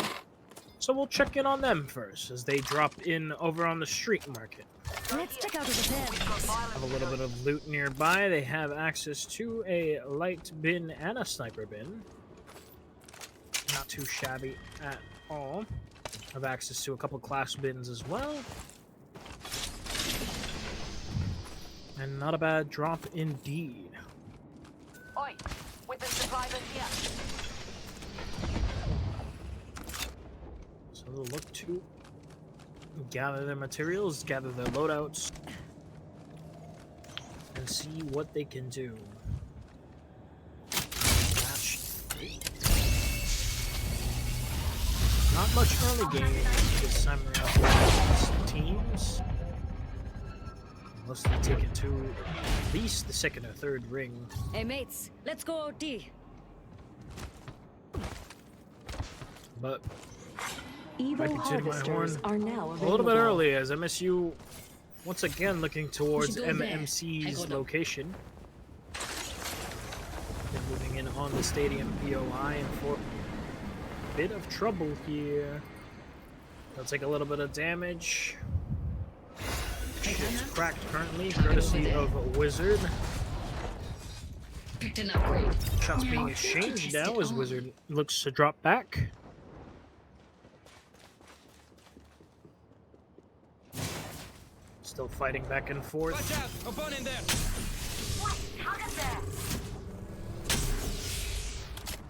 So we'll check in on them first as they drop in over on the street market. Let's check out the pen. Have a little bit of loot nearby. They have access to a light bin and a sniper bin. Not too shabby at all. Have access to a couple class bins as well. And not a bad drop indeed. Oi, with the survivors here. So they'll look to gather their materials, gather their loadouts, and see what they can do. Match 8. Not much early game this time around with these teams. Unless they take it to at least the second or third ring. Hey mates, let's go OT. But Evo might be tooting my horn harvesters are now a available. little bit early as MSU once again looking towards go there. MMC's I go down. location. They're moving in on the stadium POI and for a bit of trouble here. They'll take a little bit of damage. Shit's cracked currently, courtesy of a Wizard. Picked an upgrade. Shots being exchanged now as Wizard looks to drop back. Still fighting back and forth. Watch out! Opponent there!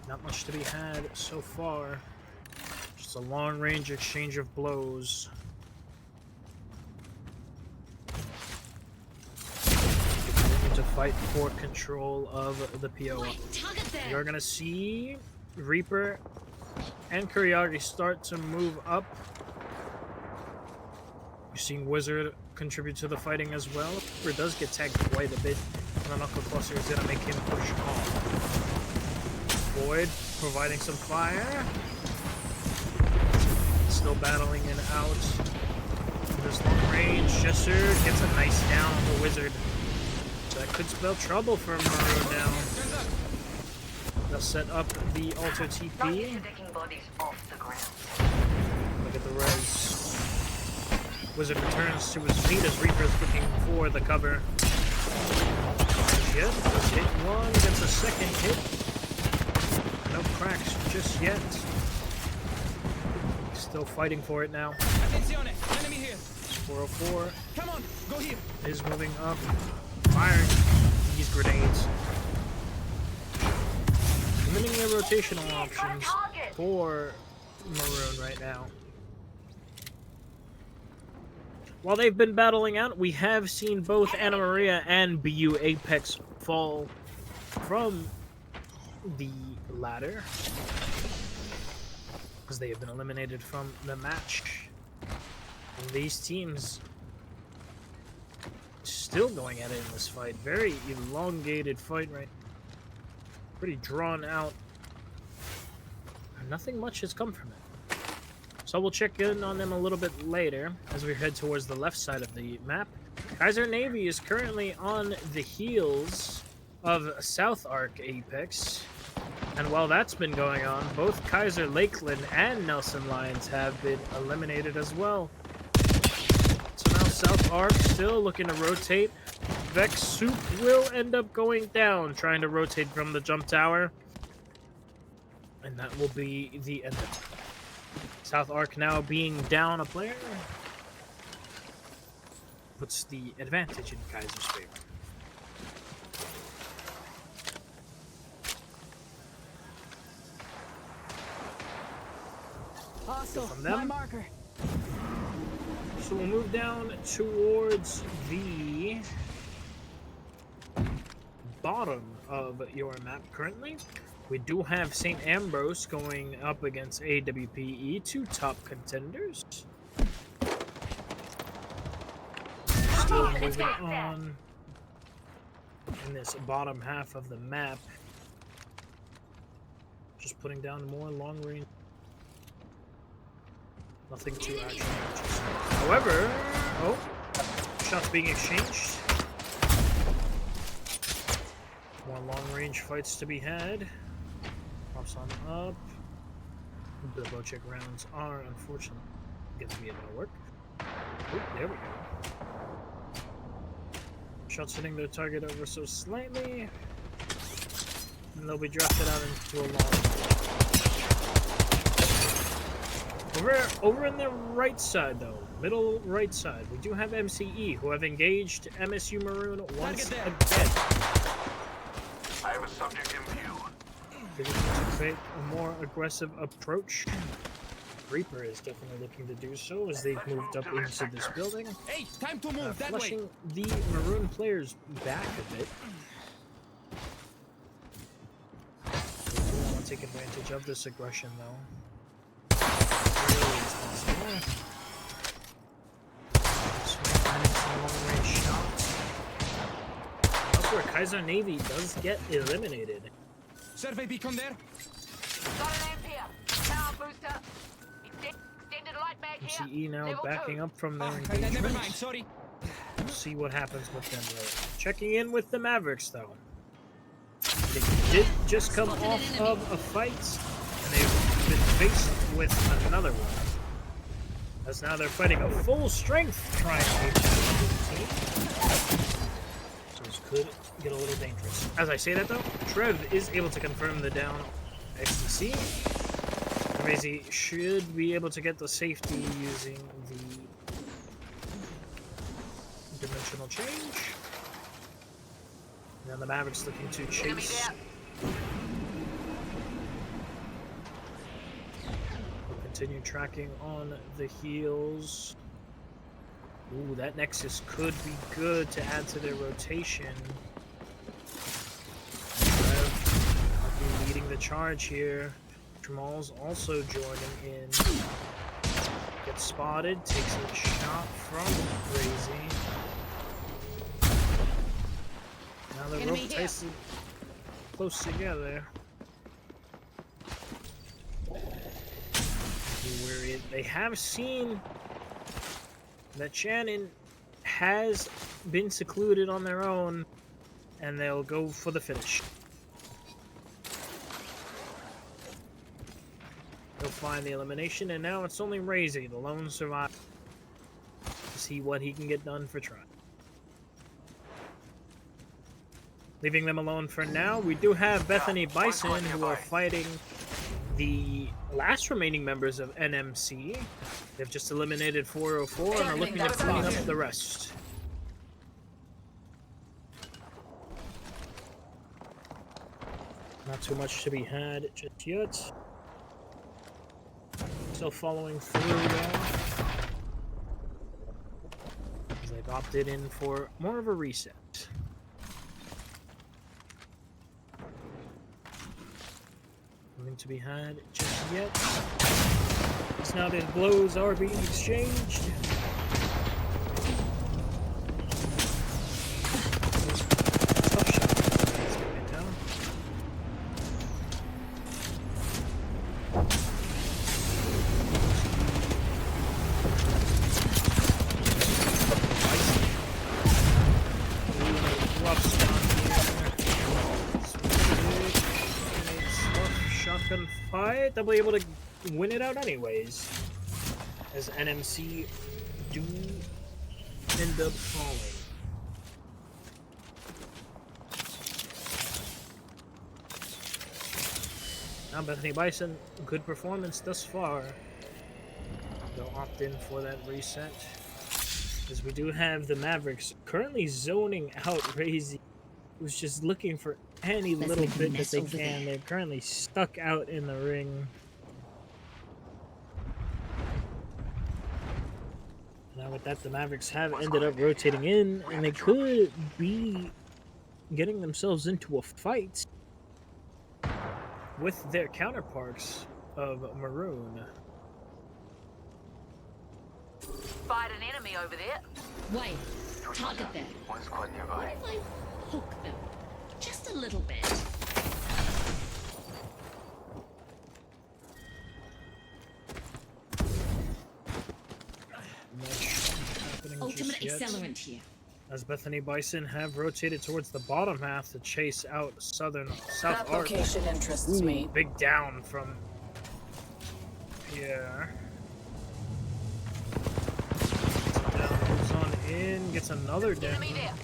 Not much to be had so far. Just a long range exchange of blows. Continuing to fight for control of the POI. You're gonna see Reaper and Kuryagi start to move up. You're seeing Wizard contribute to the fighting as well. Reaper does get tagged quite a bit, and the Knuckle Cluster is gonna make him push off. Void providing some fire. Still battling in out. This long range Jester gets a nice down on the Wizard. So that could spell trouble for Maroon now. They'll set up the altar TP. Taking bodies off the ground. Look at the res. Wizard returns to his feet as Reaper's looking for the cover. Yep, just hit one, gets a second hit. No cracks just yet. Still fighting for it now. Attenzione! Enemy here! 404 Come on! Go here! is moving up, firing these grenades. Limiting their rotational options for Maroon right now. While they've been battling out, we have seen both Anna Maria and BU Apex fall from the ladder because they have been eliminated from the match. And these teams still going at it in this fight. Very elongated fight, right? Pretty drawn out. Nothing much has come from it. So we'll check in on them a little bit later as we head towards the left side of the map. Kaiser Navy is currently on the heels of South Arc Apex. And while that's been going on, both Kaiser Lakeland and Nelson Lions have been eliminated as well. So now South Arc still looking to rotate. Vex Soup will end up going down, trying to rotate from the jump tower. And that will be the end of it. South Arc now being down a player puts the advantage in Kaiser's favor. Hostile, From them. my marker. So we'll move down towards the bottom of your map currently. We do have St. Ambrose going up against AWPE, two top contenders. Still moving on. in this bottom half of the map. Just putting down more long range. Nothing too actually interesting. However, oh, shots being exchanged. More long range fights to be had. Pops on up. The Bochek rounds are unfortunately going to be able to work. Oh, there we go. Shots hitting their target ever so slightly. And they'll be drafted out into a long. Over in the right side, though, middle right side, we do have MCE, who have engaged MSU Maroon once again. I have a subject in view. They need to take a more aggressive approach. Reaper is definitely looking to do so as they've moved up into this building. Hey, time to move that way. Flushing the Maroon players back a bit. They do want to take advantage of this aggression, though. Really as possible. Finding some long-range shots. That's where Kaiser Navy does get eliminated. Survey beacon there. Got an amp here. Power booster. Extended light mag here. MCE now Level backing 2. up from their Never mind, engagement. sorry. We'll see what happens with them later. Checking in with the Mavericks, though. They did just come off of a fight, and they've been faced with another one. As now they're fighting a full-strength Triangle team. So this could get a little dangerous. As I say that, though, Trev is able to confirm the down XTC. Crazy should be able to get the safety using the dimensional change. Now the Mavericks looking to chase. We'll continue tracking on the heels. Ooh, that Nexus could be good to add to their rotation. Trev might be leading the charge here. Jamal's also joining in. Gets spotted, takes a shot from Crazy. Now the rope ties close together. Where they have seen that Shannon has been secluded on their own, and they'll go for the finish. They'll find the elimination, and now it's only Razy, the lone survivor, to see what he can get done for Tri. Leaving them alone for now, we do have Bethany Bison, who are fighting the last remaining members of NMC. They've just eliminated 404 and are looking to clean up the rest. Not too much to be had just yet. Still following through though. As they've opted in for more of a reset. Nothing to be had just yet. As now the blows are being exchanged. Tough shot. That's going down. Shotgun fight, they'll be able to win it out anyways, as NMC do end up falling. Now Bethany Bison, good performance thus far. They'll opt in for that reset, as we do have the Mavericks currently zoning out Razy, who's just looking for any little bit that they can. They're currently stuck out in the ring. Now with that, the Mavericks have ended up rotating in, and they could be getting themselves into a fight with their counterparts of Maroon. Spied an enemy over there. Wait, target there. One squad nearby. hook them. Just a little bit. Much happening Ultimate just yet, accelerant here. as Bethany Bison have rotated towards the bottom half to chase out South That Arc. location interests me. Big down from here. Down, moves on in, gets another down. Enemy there.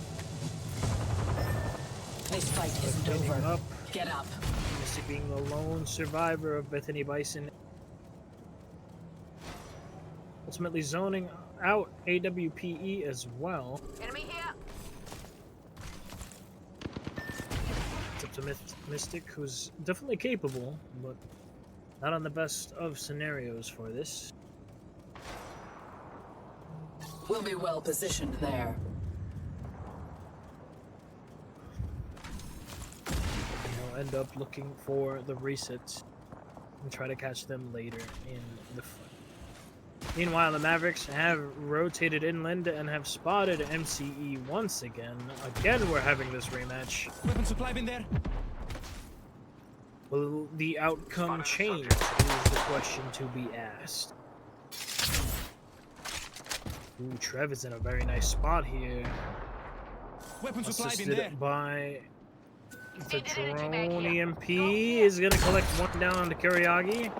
This fight isn't Cleaning over. up. Get up. Mystic being the lone survivor of Bethany Bison. Ultimately zoning out AWPE as well. Enemy here. It's up to Mystic, who's definitely capable, but not on the best of scenarios for this. We'll be well positioned there. We'll end up looking for the resets and try to catch them later in the fight. Meanwhile, the Mavericks have rotated inland and have spotted MCE once again. Again, we're having this rematch. Weapon supply bin there. Will the outcome change is the question to be asked. Ooh, Trev is in a very nice spot here. Weapon supply bin there. Assisted by the Extended energy mag drone here. EMP. Is going to collect one down on the Kuryagi.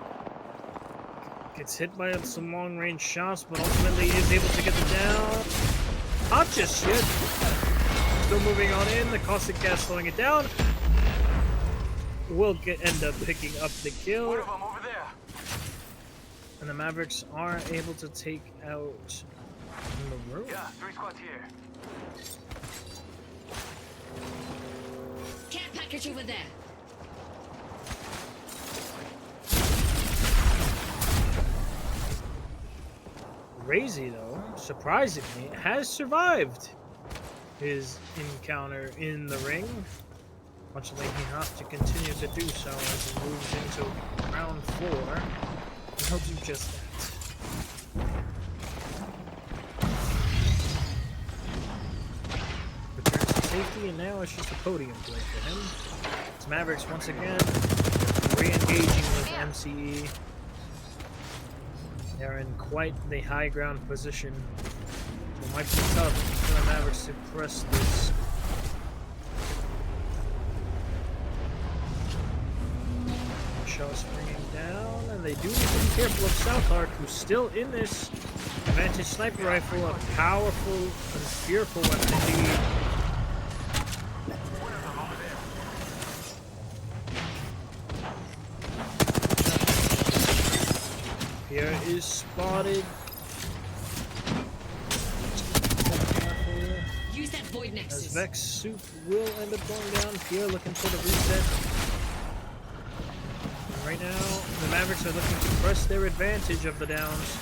Gets hit by some long-range shots, but ultimately is able to get the down. Not just yet. Still moving on in. The caustic gas slowing it down. Will end up picking up the kill. One of them over there. And the Mavericks are able to take out the room. Yeah, 3 squads here. Care package over there. Crazy though, surprisingly, has survived his encounter in the ring. Unfortunately, he has to continue to do so as he moves into round 4. And he'll do just that. Returns to safety, and now it's just a podium play for him. It's Mavericks once again re-engaging with MCE. They're in quite the high ground position. So it might be tough for the Mavericks to press this. Shell's bringing down, and they do need to be careful of South Arc, who's still in this Vantage sniper rifle, a powerful and fearful weapon indeed. Pierre is spotted. Use that void As nexus. Vex Soup will end up going down. Pierre looking for the reset. And right now, the Mavericks are looking to press their advantage of the downs.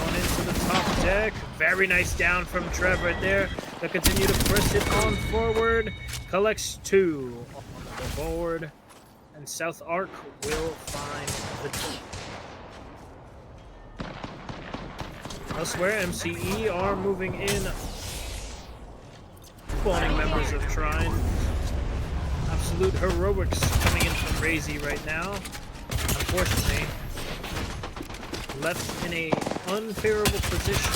On into the top deck. Very nice down from Trev right there. They'll continue to press it on forward. Collects 2 on the board. And South Arc will find the team. Elsewhere, MCE are moving in. Spawning members of Trine. Absolute heroics coming in from Crazy right now. Unfortunately, left in a unfavorable position.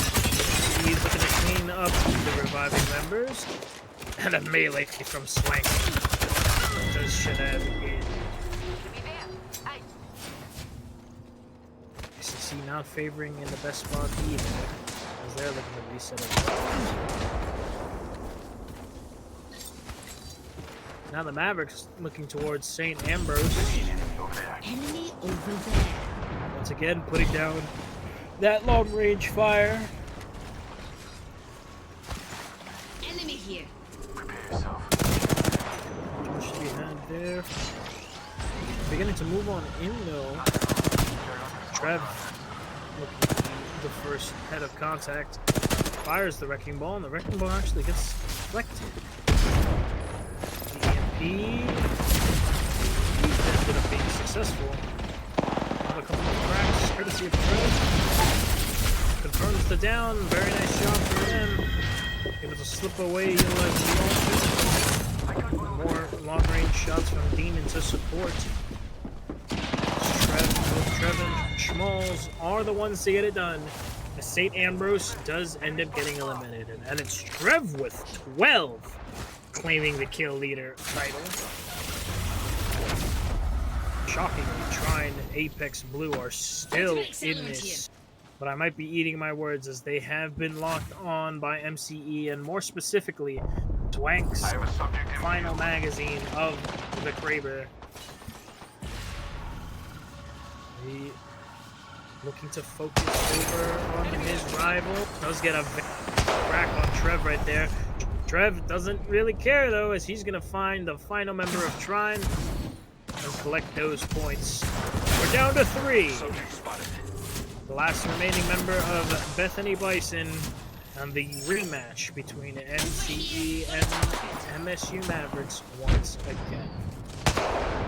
He's looking to clean up the reviving members. And a melee from Swank. Does shenanigans. Enemy there. Hey, CC not favoring in the best spot either, as they're looking to reset as well. Now the Mavericks looking towards St. Ambrose. Enemy over there. Once again, putting down that long-range fire. Enemy here. Prepare yourself. Push to be had there. Beginning to move on in though. Trev looking to be the first head of contact. Fires the wrecking ball, and the wrecking ball actually gets deflected. The EMP ended up being successful. Have a couple of cracks, courtesy of Trev. Confirms the down. Very nice job for them. able to slip away, utilize the ultimate. More long-range shots from Demon to support. Trev and Schmalls are the ones to get it done. The St. Ambrose does end up getting eliminated, and it's Trev with 12 claiming the kill leader title. Shockingly, Trine, Apex Blue are still in this, but I might be eating my words as they have been locked on by MCE, and more specifically, Swank's final magazine of the Kraber. He looking to focus over on his rival. Does get a crack on Trev right there. Trev doesn't really care though, as he's gonna find the final member of Trine and collect those points. We're down to 3. The last remaining member of Bethany Bison, and the rematch between MCE and MSU Mavericks once again.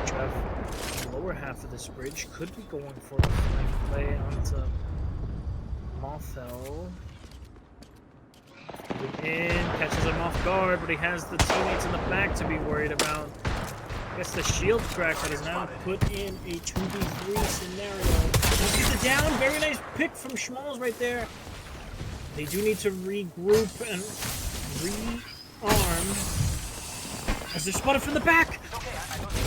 Trev, the lower half of this bridge, could be going for a flank play onto Mothel. In, catches him off guard, but he has the teammates in the back to be worried about. I guess the shield crack that is now put in a 2v3 scenario. He's the down, very nice pick from Schmalls right there. They do need to regroup and rearm as they're spotted from the back.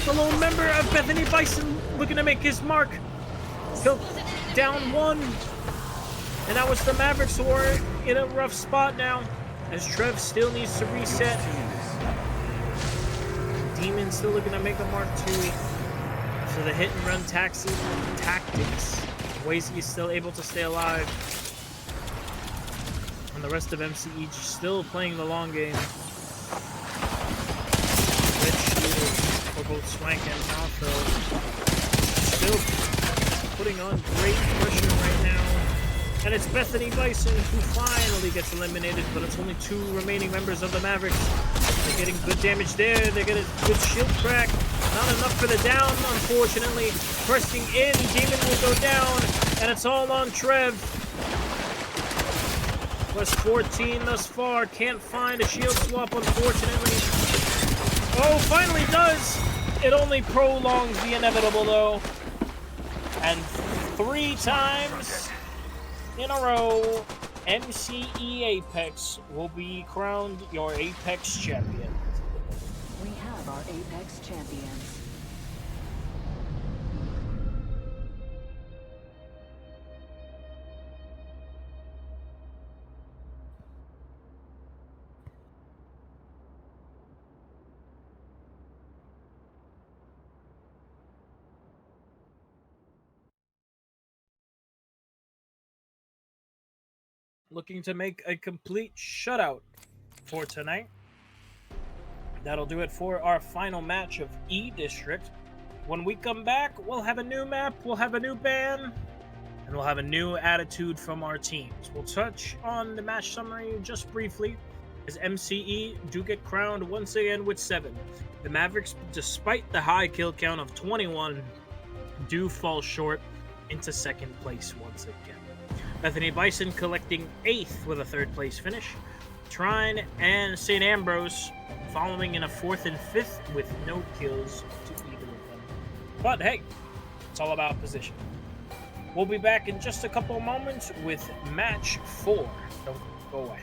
The lone member of Bethany Bison looking to make his mark. He'll down 1. And that was the Mavericks who are in a rough spot now, as Trev still needs to reset. Demon still looking to make a mark 2. So the hit and run tactics. Wazy is still able to stay alive. And the rest of MCE still playing the long game. Red shield for both Swank and Malfield. Still putting on great pressure right now. And it's Bethany Bison who finally gets eliminated, but it's only 2 remaining members of the Mavericks. They're getting good damage there. They get a good shield crack. Not enough for the down, unfortunately. Bursting in, Demon will go down, and it's all on Trev. Plus 14 thus far. Can't find a shield swap, unfortunately. Oh, finally does! It only prolongs the inevitable, though. And 3 times in a row, MCE Apex will be crowned your Apex champion. We have our Apex champions. Looking to make a complete shutout for tonight. That'll do it for our final match of E District. When we come back, we'll have a new map, we'll have a new ban, and we'll have a new attitude from our teams. We'll touch on the match summary just briefly, as MCE do get crowned once again with 7. The Mavericks, despite the high kill count of 21, do fall short into 2nd place once again. Bethany Bison collecting 8th with a 3rd place finish. Trine and St. Ambrose following in a 4th and 5th with no kills to either of them. But hey, it's all about position. We'll be back in just a couple moments with match 4. Don't go away.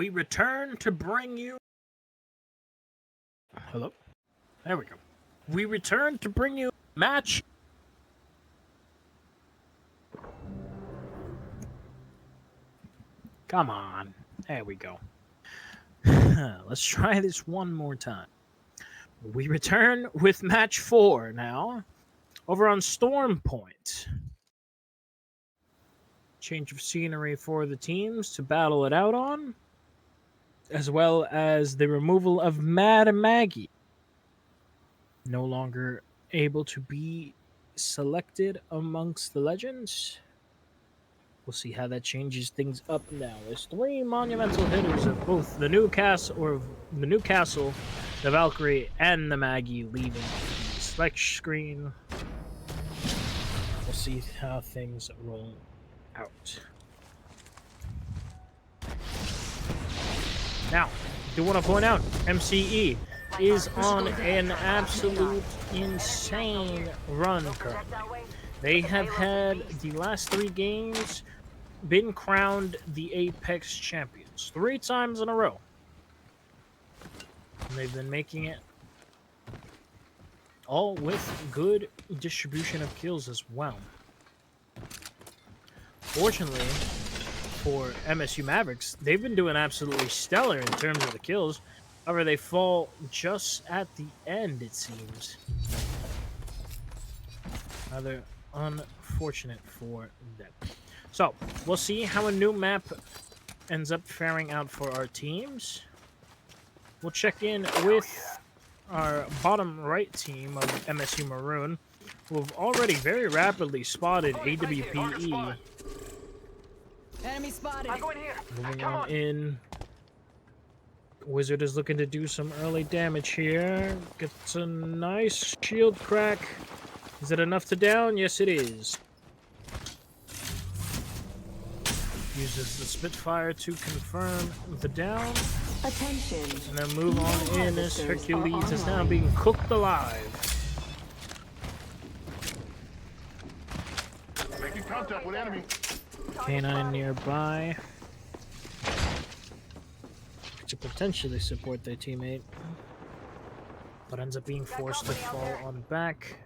we return to bring you... Hello? There we go. We return to bring you match... Come on. There we go. Let's try this one more time. We return with match 4 now. Over on Storm Point. Change of scenery for the teams to battle it out on. As well as the removal of Mad Maggie. No longer able to be selected amongst the legends. We'll see how that changes things up now. There's 3 monumental hitters of both the Newcastle, the Valkyrie, and the Maggie leaving the select screen. We'll see how things roll out. Now, I do want to point out, MCE is on an absolute insane run currently. They have had the last 3 games been crowned the Apex champions 3 times in a row. And they've been making it all with good distribution of kills as well. Fortunately for MSU Mavericks, they've been doing absolutely stellar in terms of the kills. However, they fall just at the end, it seems. Rather unfortunate for them. So, we'll see how a new map ends up faring out for our teams. We'll check in with our bottom right team of MSU Maroon, who have already very rapidly spotted AWPE. Enemy spotted. I'm going here. Moving on in. Wizard is looking to do some early damage here. Gets a nice shield crack. Is it enough to down? Yes, it is. Uses the Spitfire to confirm the down. Attention. And then move on in as Hercules is now being cooked alive. Making contact with enemy. K9 nearby. To potentially support their teammate. But ends up being forced to fall on back.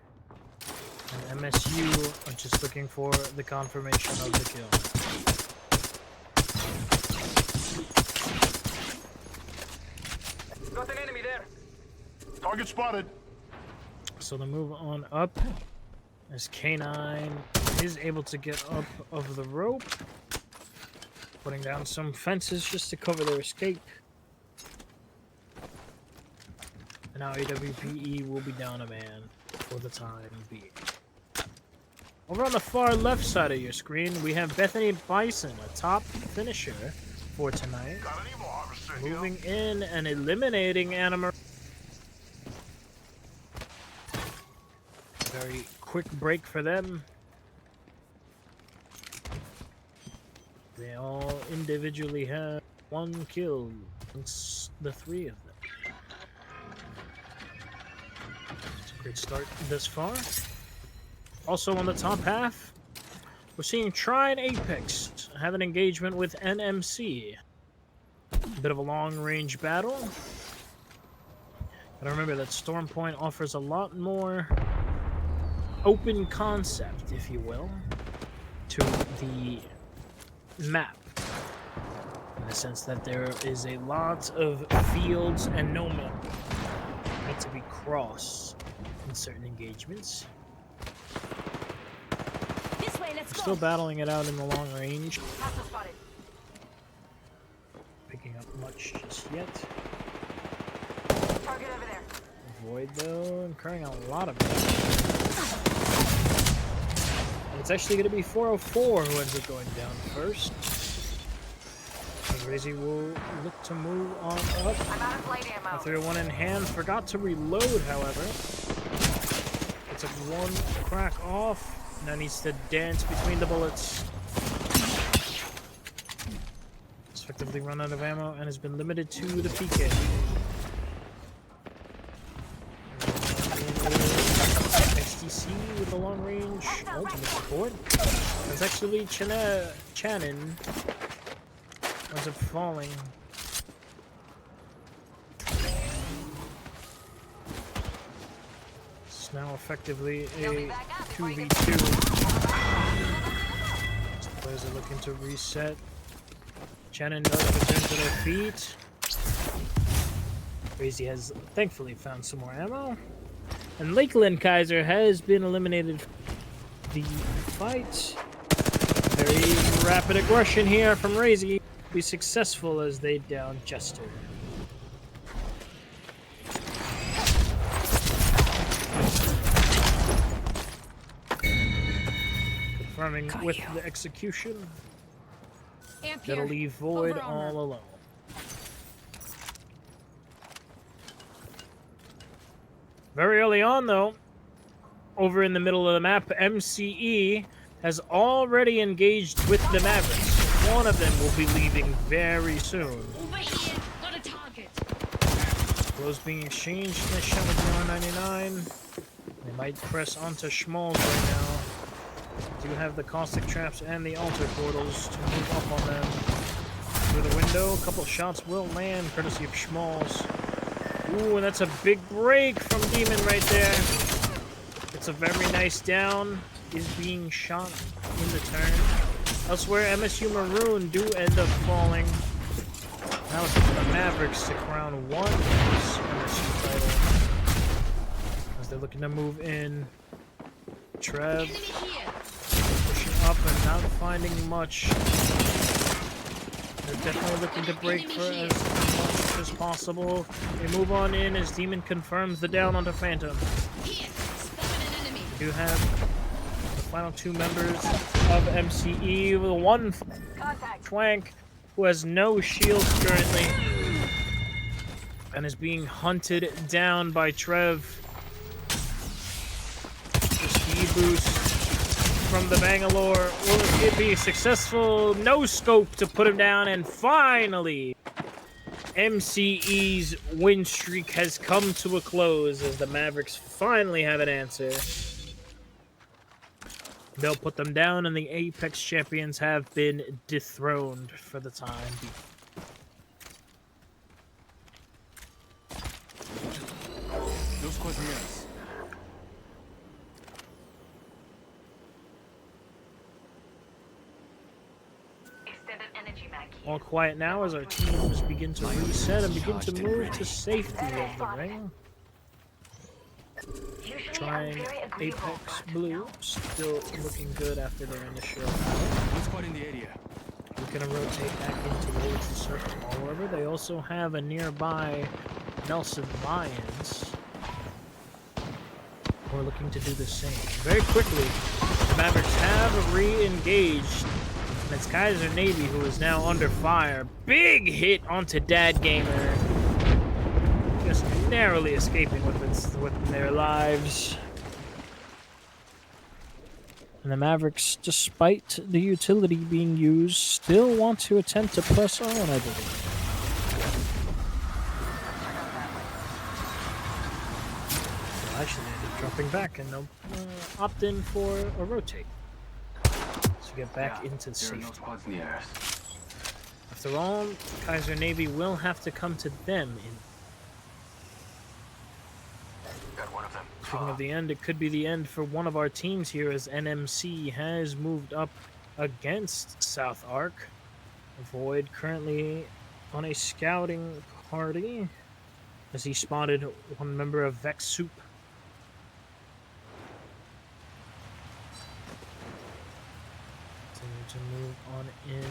And MSU are just looking for the confirmation of the kill. Got an enemy there. Target spotted. So the move on up as K9 is able to get up of the rope. Putting down some fences just to cover their escape. And now AWPE will be down a man for the time being. Over on the far left side of your screen, we have Bethany Bison, a top finisher for tonight. Moving in and eliminating Anima. Very quick break for them. They all individually have 1 kill amongst the 3 of them. It's a great start thus far. Also on the top half, we're seeing Try and Apex have an engagement with NMC. A bit of a long-range battle. But remember that Storm Point offers a lot more open concept, if you will, to the map. In the sense that there is a lot of fields and no map need to be crossed in certain engagements. This way, let's go. Still battling it out in the long range. Hostile spotted. Picking up much just yet. Target over there. Void though, incurring a lot of damage. And it's actually going to be 404 who ends up going down first. Crazy will look to move on up. I'm out of blade ammo. 301 in hand, forgot to reload, however. Gets up 1 crack off. Now needs to dance between the bullets. It's effectively run out of ammo and has been limited to the PK. XTC with a long range ultimate support. That's actually Channon ends up falling now effectively a 2v2. As the players are looking to reset. Shannon does return to their feet. Crazy has thankfully found some more ammo. And Lakeland Kaiser has been eliminated from the fight. Very rapid aggression here from Razy. Be successful as they down Jester. Confirming with the execution. That'll leave Void all alone. Very early on, though, over in the middle of the map, MCE has already engaged with the Mavericks. One of them will be leaving very soon. Over here. Got a target. Blows being exchanged. Nice shot with 999. They might press onto Schmalz right now. Do have the caustic traps and the altar portals to move up on them. Through the window, a couple shots will land, courtesy of Schmalz. Ooh, and that's a big break from Demon right there. It's a very nice down. Is being shot in the turn. Elsewhere, MSU Maroon do end up falling. Now it's up to the Mavericks to crown one MSU title. As they're looking to move in. Trev pushing up and not finding much. They're definitely looking to break for as much as possible. They move on in as Demon confirms the down onto Phantom. We do have the final two members of MCE with one Twank who has no shields currently and is being hunted down by Trev. The speed boost from the Bangalore. Will it be successful? No scope to put him down, and finally MCE's win streak has come to a close as the Mavericks finally have an answer. They'll put them down, and the Apex champions have been dethroned for the time being. Dos cozinheiros. Extended energy mag here. All quiet now as our teams begin to reset and begin to move to safety of the ring. Usually I'm Trying very agreeable, Apex but Blue, no. still looking good after their initial battle. One squad in the area. We're going to rotate back in towards the circle. However, they also have a nearby Nelson Lions. We're looking to do the same. Very quickly, the Mavericks have re-engaged. And it's Kaiser Navy who is now under fire. Big hit onto Dad Gamer. Just narrowly escaping with their lives. And the Mavericks, despite the utility being used, still want to attempt to press on, I believe. Well, actually, they ended up dropping back and they'll opt in for a rotate to get back into safety. After all, Kaiser Navy will have to come to them in. Speaking of the end, it could be the end for one of our teams here as NMC has moved up against South Arc. Void currently on a scouting party as he spotted one member of Vex Soup. Continue to move on in.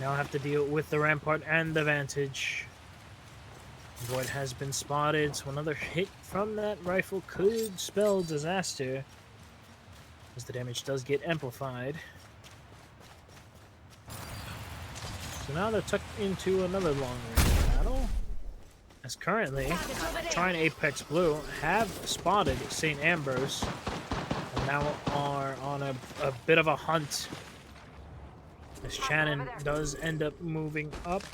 Now have to deal with the Rampart and the Vantage. Void has been spotted, so another hit from that rifle could spell disaster, as the damage does get amplified. So now they're tucked into another long-range battle, as currently, trying Apex Blue have spotted St. Ambrose, and now are on a bit of a hunt, as Shannon does end up moving up.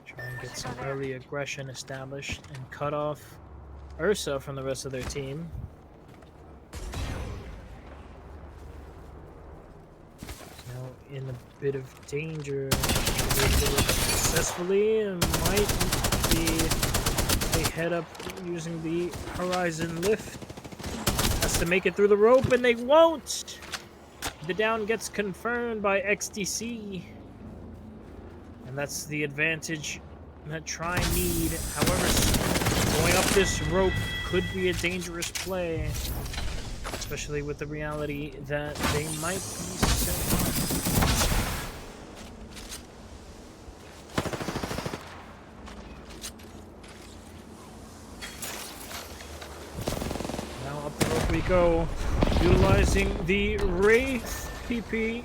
Try and get some early aggression established and cut off Ursa from the rest of their team. Now in a bit of danger. Successfully and might be a head up using the Horizon Lift. to make it through the rope, and they won't! The down gets confirmed by XDC. And that's the advantage that Try need. However, going up this rope could be a dangerous play. Especially with the reality that they might be set up. Now up the rope we go. Utilizing the Wraith PP.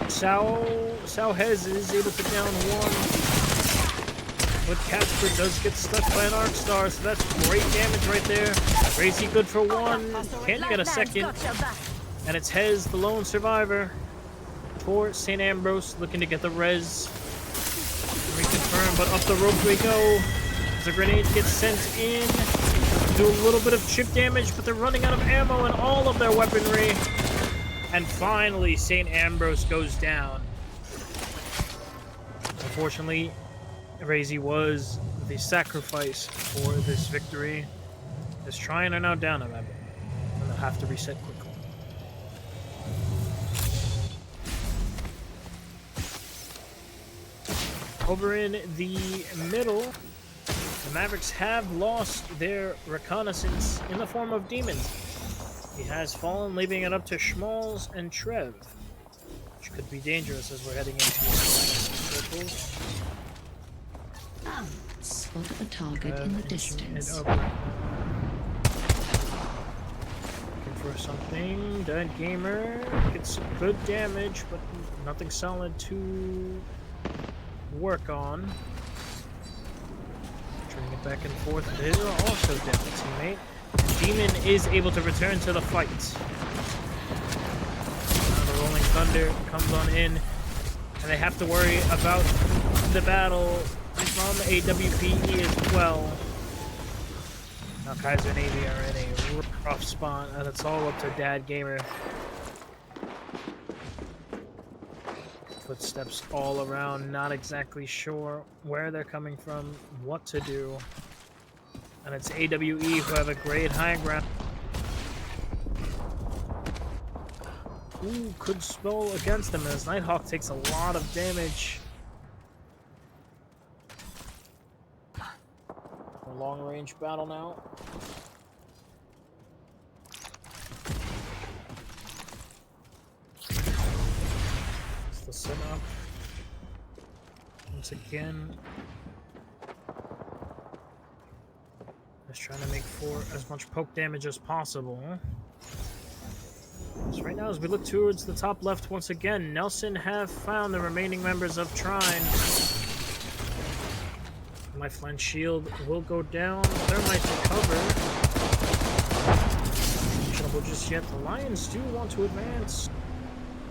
Sauhez is able to down one. But Casper does get stuck by an Arc Star, so that's great damage right there. Crazy good for one. Can't get a second. And it's Hez, the lone survivor, for St. Ambrose, looking to get the res. Reconfirm, but up the rope we go. The grenade gets sent in. Do a little bit of chip damage, but they're running out of ammo and all of their weaponry. And finally, St. Ambrose goes down. Unfortunately, Razy was the sacrifice for this victory. This Trine are now down a member, and they'll have to reset quickly. Over in the middle, the Mavericks have lost their reconnaissance in the form of demons. He has fallen, leaving it up to Schmalz and Trev, which could be dangerous as we're heading into circles. Spot the target in the distance. Looking for something. Dead Gamer gets some good damage, but nothing solid to work on. Turning it back and forth. They are also down, teammate. Demon is able to return to the fight. Now the Rolling Thunder comes on in, and they have to worry about the battle from AWPE as well. Now Kaiser Navy are in a rough spot, and it's all up to Dad Gamer. Footsteps all around, not exactly sure where they're coming from, what to do. And it's AWE who have a great high ground. Ooh, could spell against them as Nighthawk takes a lot of damage. A long-range battle now. It's the setup. Once again. Just trying to make for as much poke damage as possible. So right now, as we look towards the top left once again, Nelson have found the remaining members of Trine. Lifeline shield will go down. Thermite to cover. Trouble just yet. The Lions do want to advance.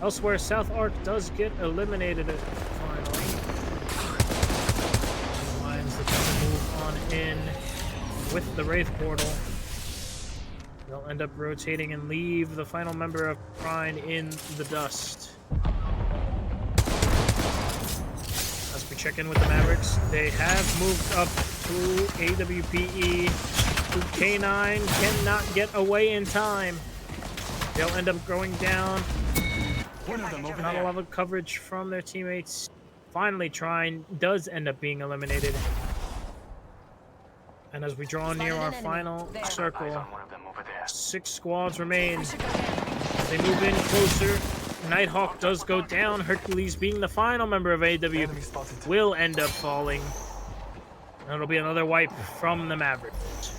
Elsewhere, South Arc does get eliminated finally. The Lions look to move on in with the Wraith portal. They'll end up rotating and leave the final member of Trine in the dust. As we check in with the Mavericks, they have moved up to AWPE. Who K9 cannot get away in time. They'll end up going down. Not a lot of coverage from their teammates. Finally, Trine does end up being eliminated. And as we draw near our final circle, 6 squads remain. As they move in closer, Nighthawk does go down. Hercules, being the final member of AW, will end up falling. And it'll be another wipe from the Mavericks.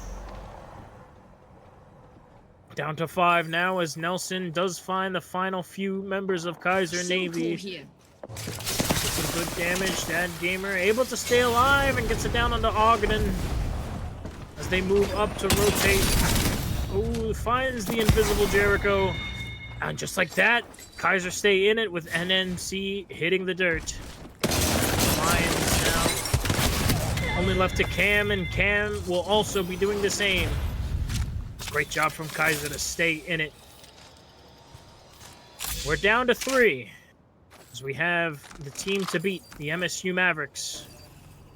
Down to 5 now as Nelson does find the final few members of Kaiser Navy. With some good damage. Dad Gamer able to stay alive and gets it down onto Ogden. As they move up to rotate. Ooh, finds the invisible Jericho. And just like that, Kaiser stay in it with NNC hitting the dirt. Lions now only left to Cam, and Cam will also be doing the same. Great job from Kaiser to stay in it. We're down to 3. As we have the team to beat, the MSU Mavericks,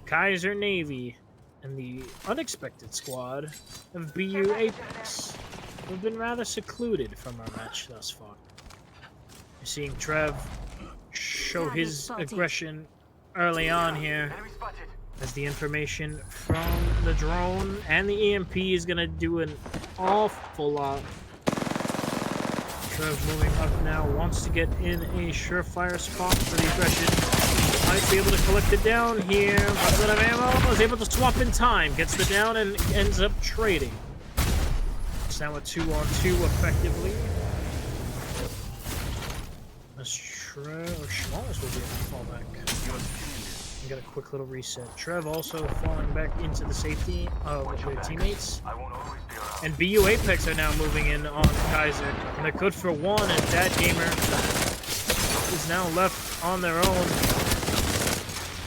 Kaiser Navy, and the unexpected squad of BU Apex. we've been rather secluded from our match thus far. You're seeing Trev show his aggression early on here, Enemy spotted. as the information from the drone and the EMP is going to do an awful lot. Trev moving up now, wants to get in a surefire spot for the aggression. Might be able to collect it down here. Runs out of ammo, is able to swap in time, gets the down and ends up trading. It's now a 2-on-2 effectively. As Trev, or Schmalz will be able to fall back. And get a quick little reset. Trev also falling back into the safety of their teammates. I won't always be around. And BU Apex are now moving in on Kaiser. And they're good for one, and Dad Gamer is now left on their own.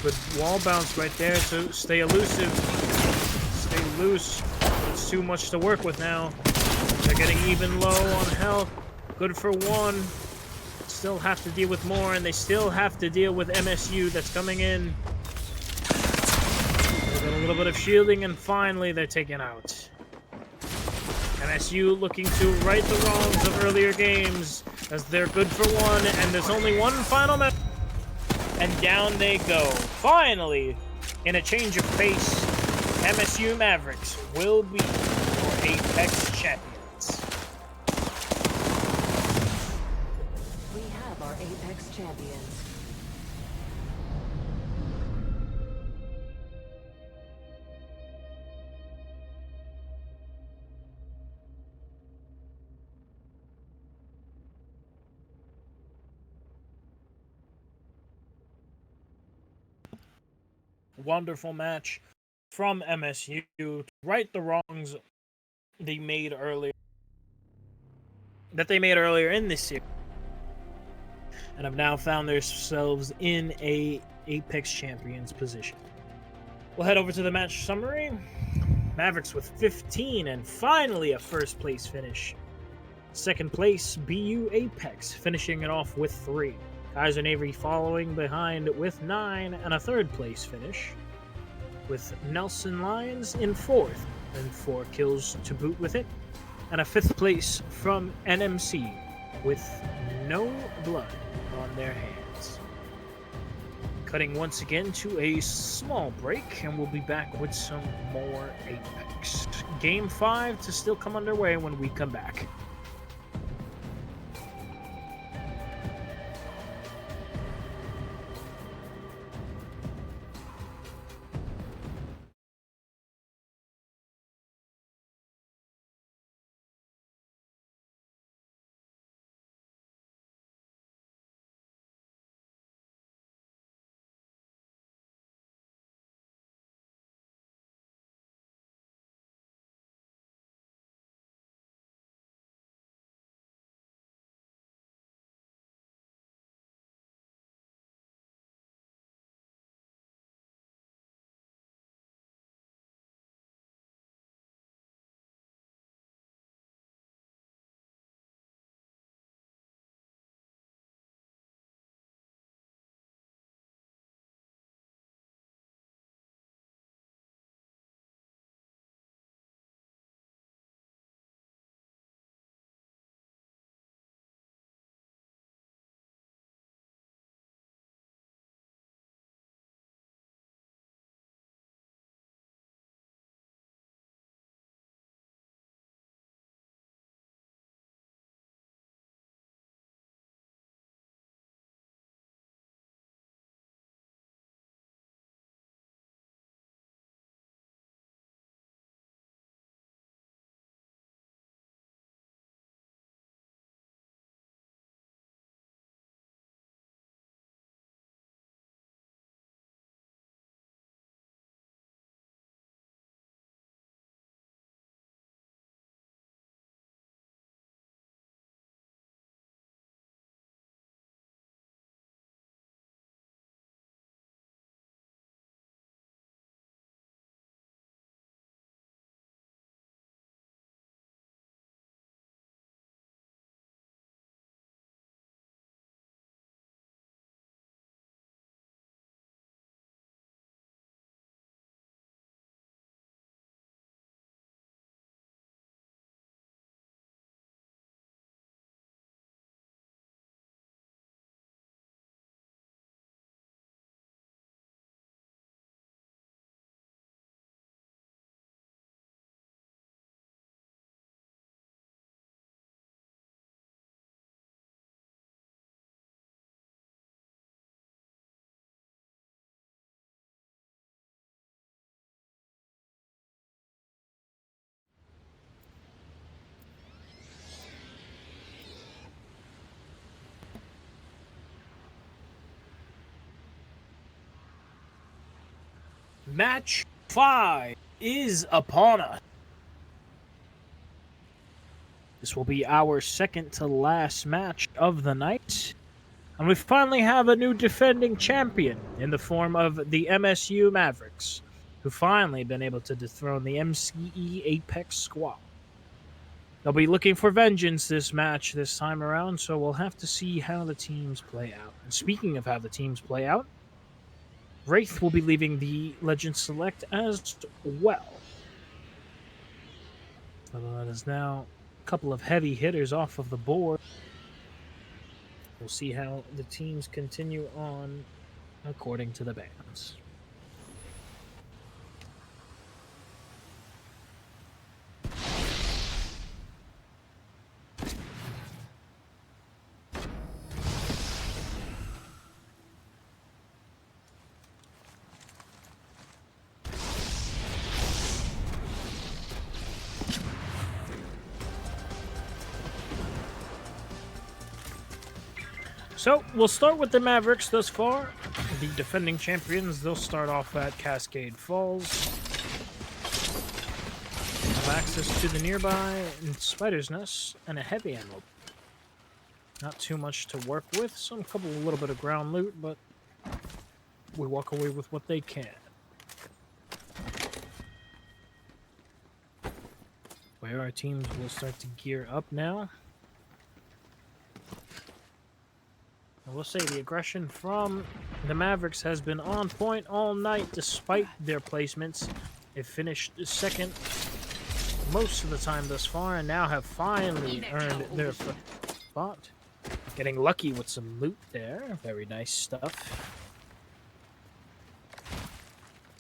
Good wall bounce right there to stay elusive. Stay loose. It's too much to work with now. They're getting even low on health. Good for one. Still have to deal with more, and they still have to deal with MSU that's coming in. They got a little bit of shielding, and finally they're taken out. MSU looking to right the wrongs of earlier games, as they're good for one, and there's only one final match. And down they go. Finally, in a change of pace, MSU Mavericks will be your Apex champions. We have our Apex champions. Wonderful match from MSU to right the wrongs they made earlier in this series, and have now found themselves in a Apex Champions position. We'll head over to the match summary. Mavericks with 15 and finally a first place finish. Second place, BU Apex, finishing it off with 3. Kaiser Navy following behind with 9 and a third place finish, with Nelson Lions in 4th and 4 kills to boot with it, and a 5th place from NMC with no blood on their hands. Cutting once again to a small break, and we'll be back with some more Apex. Game 5 to still come underway when we come back. Match 5 is upon us. This will be our second to last match of the night. And we finally have a new defending champion in the form of the MSU Mavericks, who finally been able to dethrone the MCE Apex squad. They'll be looking for vengeance this match this time around, so we'll have to see how the teams play out. And speaking of how the teams play out, Wraith will be leaving the Legend Select as well. Although that is now a couple of heavy hitters off of the board. We'll see how the teams continue on according to the bans. So, we'll start with the Mavericks thus far. The defending champions, they'll start off at Cascade Falls. Have access to the nearby Spider's Nest and a heavy ammo. Not too much to work with, some a little bit of ground loot, but we walk away with what they can. Where our teams will start to gear up now. I will say the aggression from the Mavericks has been on point all night despite their placements. They finished second most of the time thus far and now have finally earned their spot. Getting lucky with some loot there. Very nice stuff.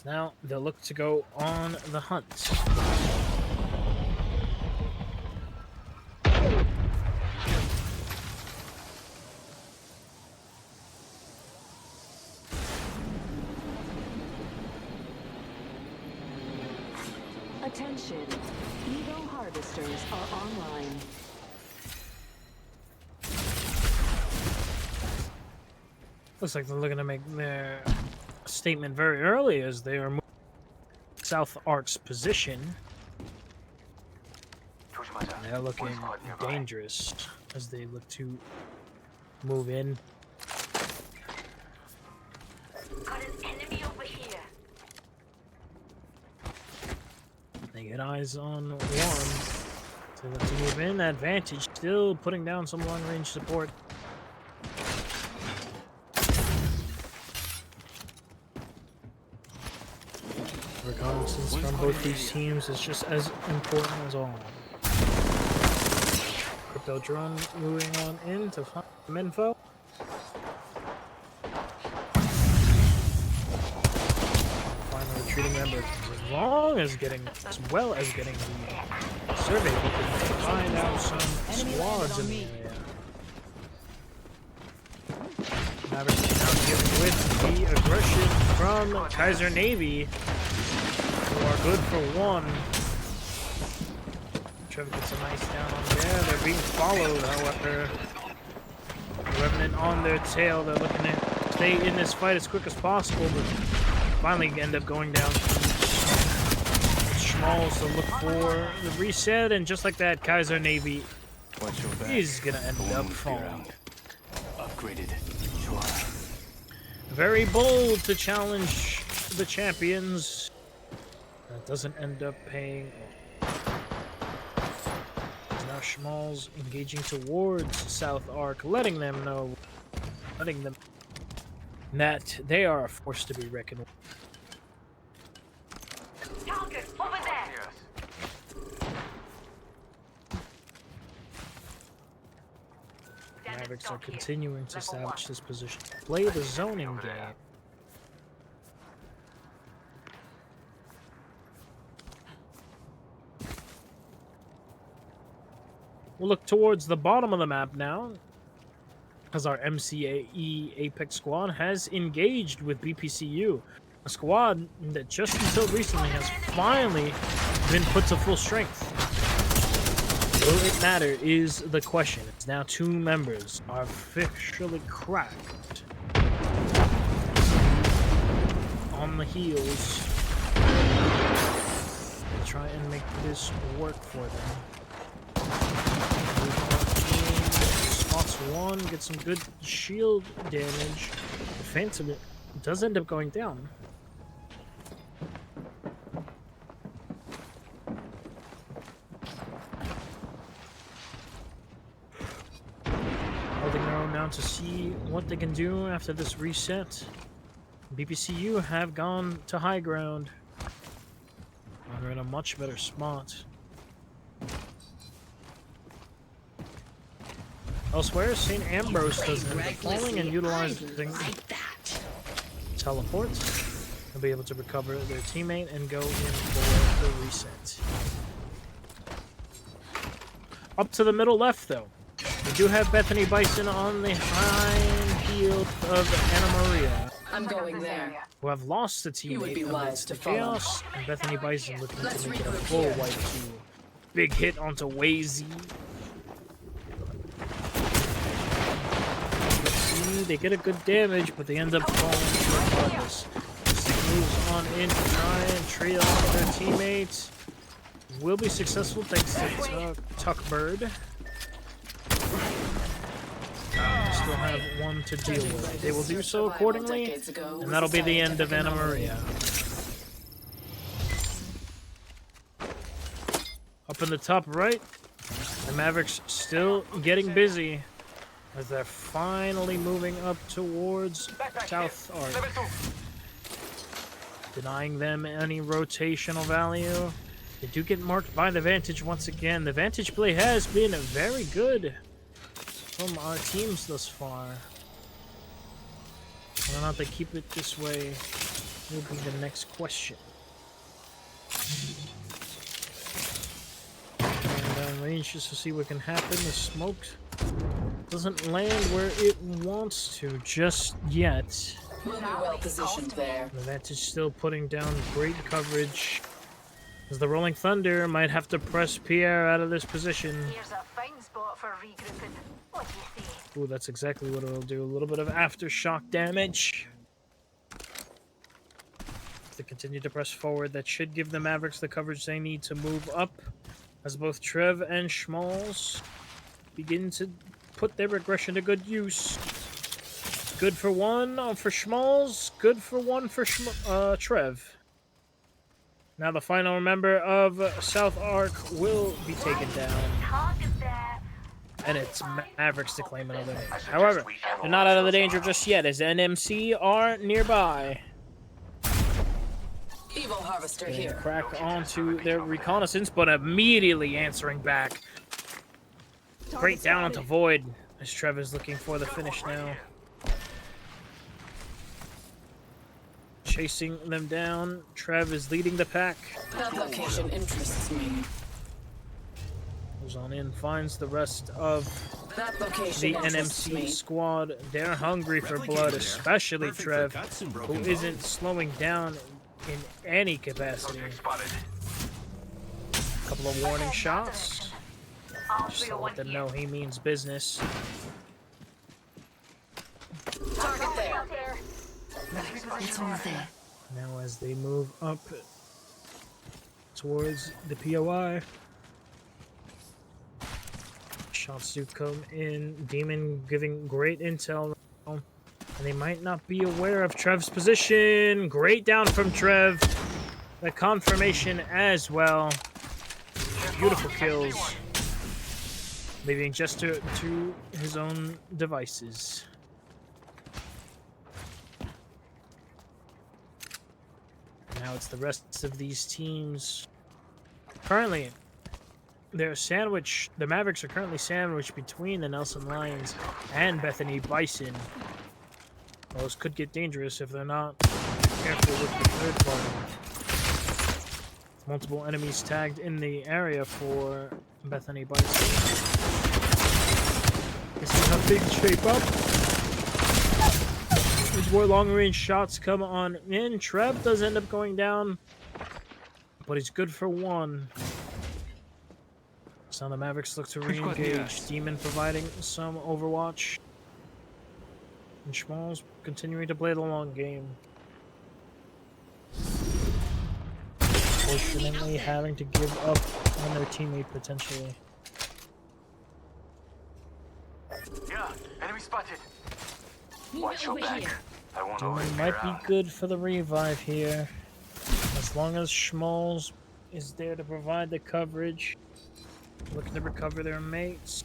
Now they'll look to go on the hunt. Attention, Evo harvesters are online. Looks like they're looking to make their statement very early as they are moving South Ark's position. They're looking dangerous as they look to move in. Got an enemy over here. They get eyes on one. So they look to move in. Advantage still putting down some long-range support. Reconnaissance from both these teams is just as important as all. Crypto drone moving on in to find some info. Find the retreating member as well as getting the survey. We can find out some squads in the area. Mavericks is now dealing with the aggression from Kaiser Navy, who are good for one. Trevor gets a nice down on there. They're being followed, however. Revenant on their tail. They're looking to stay in this fight as quick as possible, but finally end up going down to Schmalls to look for the reset, and just like that, Kaiser Navy is gonna end up falling. Upgraded. Very bold to challenge the champions. That doesn't end up paying off. Now Schmalls engaging towards South Ark, letting them know that they are a force to be reckoned with. Target over there. Mavericks are continuing to establish this position. Play the zoning game. We'll look towards the bottom of the map now, as our MCE Apex squad has engaged with BPCU, a squad that just until recently has finally been put to full strength. Will it matter is the question. It's now 2 members are officially cracked on the heels make this work for them. Spots one, get some good shield damage. The Phantom does end up going down. Holding their own now to see what they can do after this reset. BPCU have gone to high ground. They're in a much better spot. Elsewhere, St. Ambrose does end up falling and utilizing teleport. They'll be able to recover their teammate and go in for the reset. Up to the middle left, though. We do have Bethany Bison on the high field of Anna Maria. I'm going there. Who have lost the teammate would be wise to the Chaos, and Bethany Bison looking to make it a full wipe too. Big hit onto Wazy. See, they get a good damage, but they end up falling regardless. This moves on in to try and trade off their teammates. Will be successful thanks to Tuckbird. Still have one to deal with. They will do so accordingly, and that'll be the end of Anna Maria. Up in the top right, the Mavericks still getting busy as they're finally moving up towards South Arc. Denying them any rotational value. They do get marked by the Vantage once again. The Vantage play has been very good from our teams thus far. Whether or not they keep it this way will be the next question. And range just to see what can happen. The smoke doesn't land where it wants to just yet. We'll be well positioned there. The Vantage still putting down great coverage, as the Rolling Thunder might have to press Pierre out of this position. Here's a fine spot for regrouping. What do you say? Ooh, that's exactly what it'll do. A little bit of aftershock damage. If they continue to press forward, that should give the Mavericks the coverage they need to move up, as both Trev and Schmalz begin to put their aggression to good use. Good for one for Schmalz, good for one for Trev. Now the final member of South Arc will be taken down. And it's Mavericks to claim another. However, they're not out of the danger just yet, as NMC are nearby. Evil Harvester They here. crack onto their reconnaissance, but immediately answering back. Great down onto Void, as Trev is looking for the finish now. Chasing them down. Trev is leading the pack. That location interests me. Goes on in, finds the rest of That the location interests NMC me. squad. They're hungry for blood, especially Trev, who isn't slowing down in any capacity. A couple of warning shots. Just to let them know he means business. Target there. It's all there. Now as they move up towards the POI, shots do come in. Demon giving great intel, and they might not be aware of Trev's position. Great down from Trev. The confirmation as well. Beautiful kills. Leaving just to his own devices. Now it's the rest of these teams. Currently, they're sandwiched. The Mavericks are currently sandwiched between the Nelson Lions and Bethany Bison. Those could get dangerous if they're not careful with the third party. Multiple enemies tagged in the area for Bethany Bison. This is how things shape up. These more long-range shots come on in. Trev does end up going down, but he's good for one. So now the Mavericks look to re-engage. Demon providing some overwatch. And Schmalz continuing to play the long game. unfortunately having to give up on their teammate potentially. Yeah, enemy spotted. Watch your back. I won't always Doom be might be around. good for the revive here. As long as Schmalz is there to provide the coverage. Looking to recover their mates.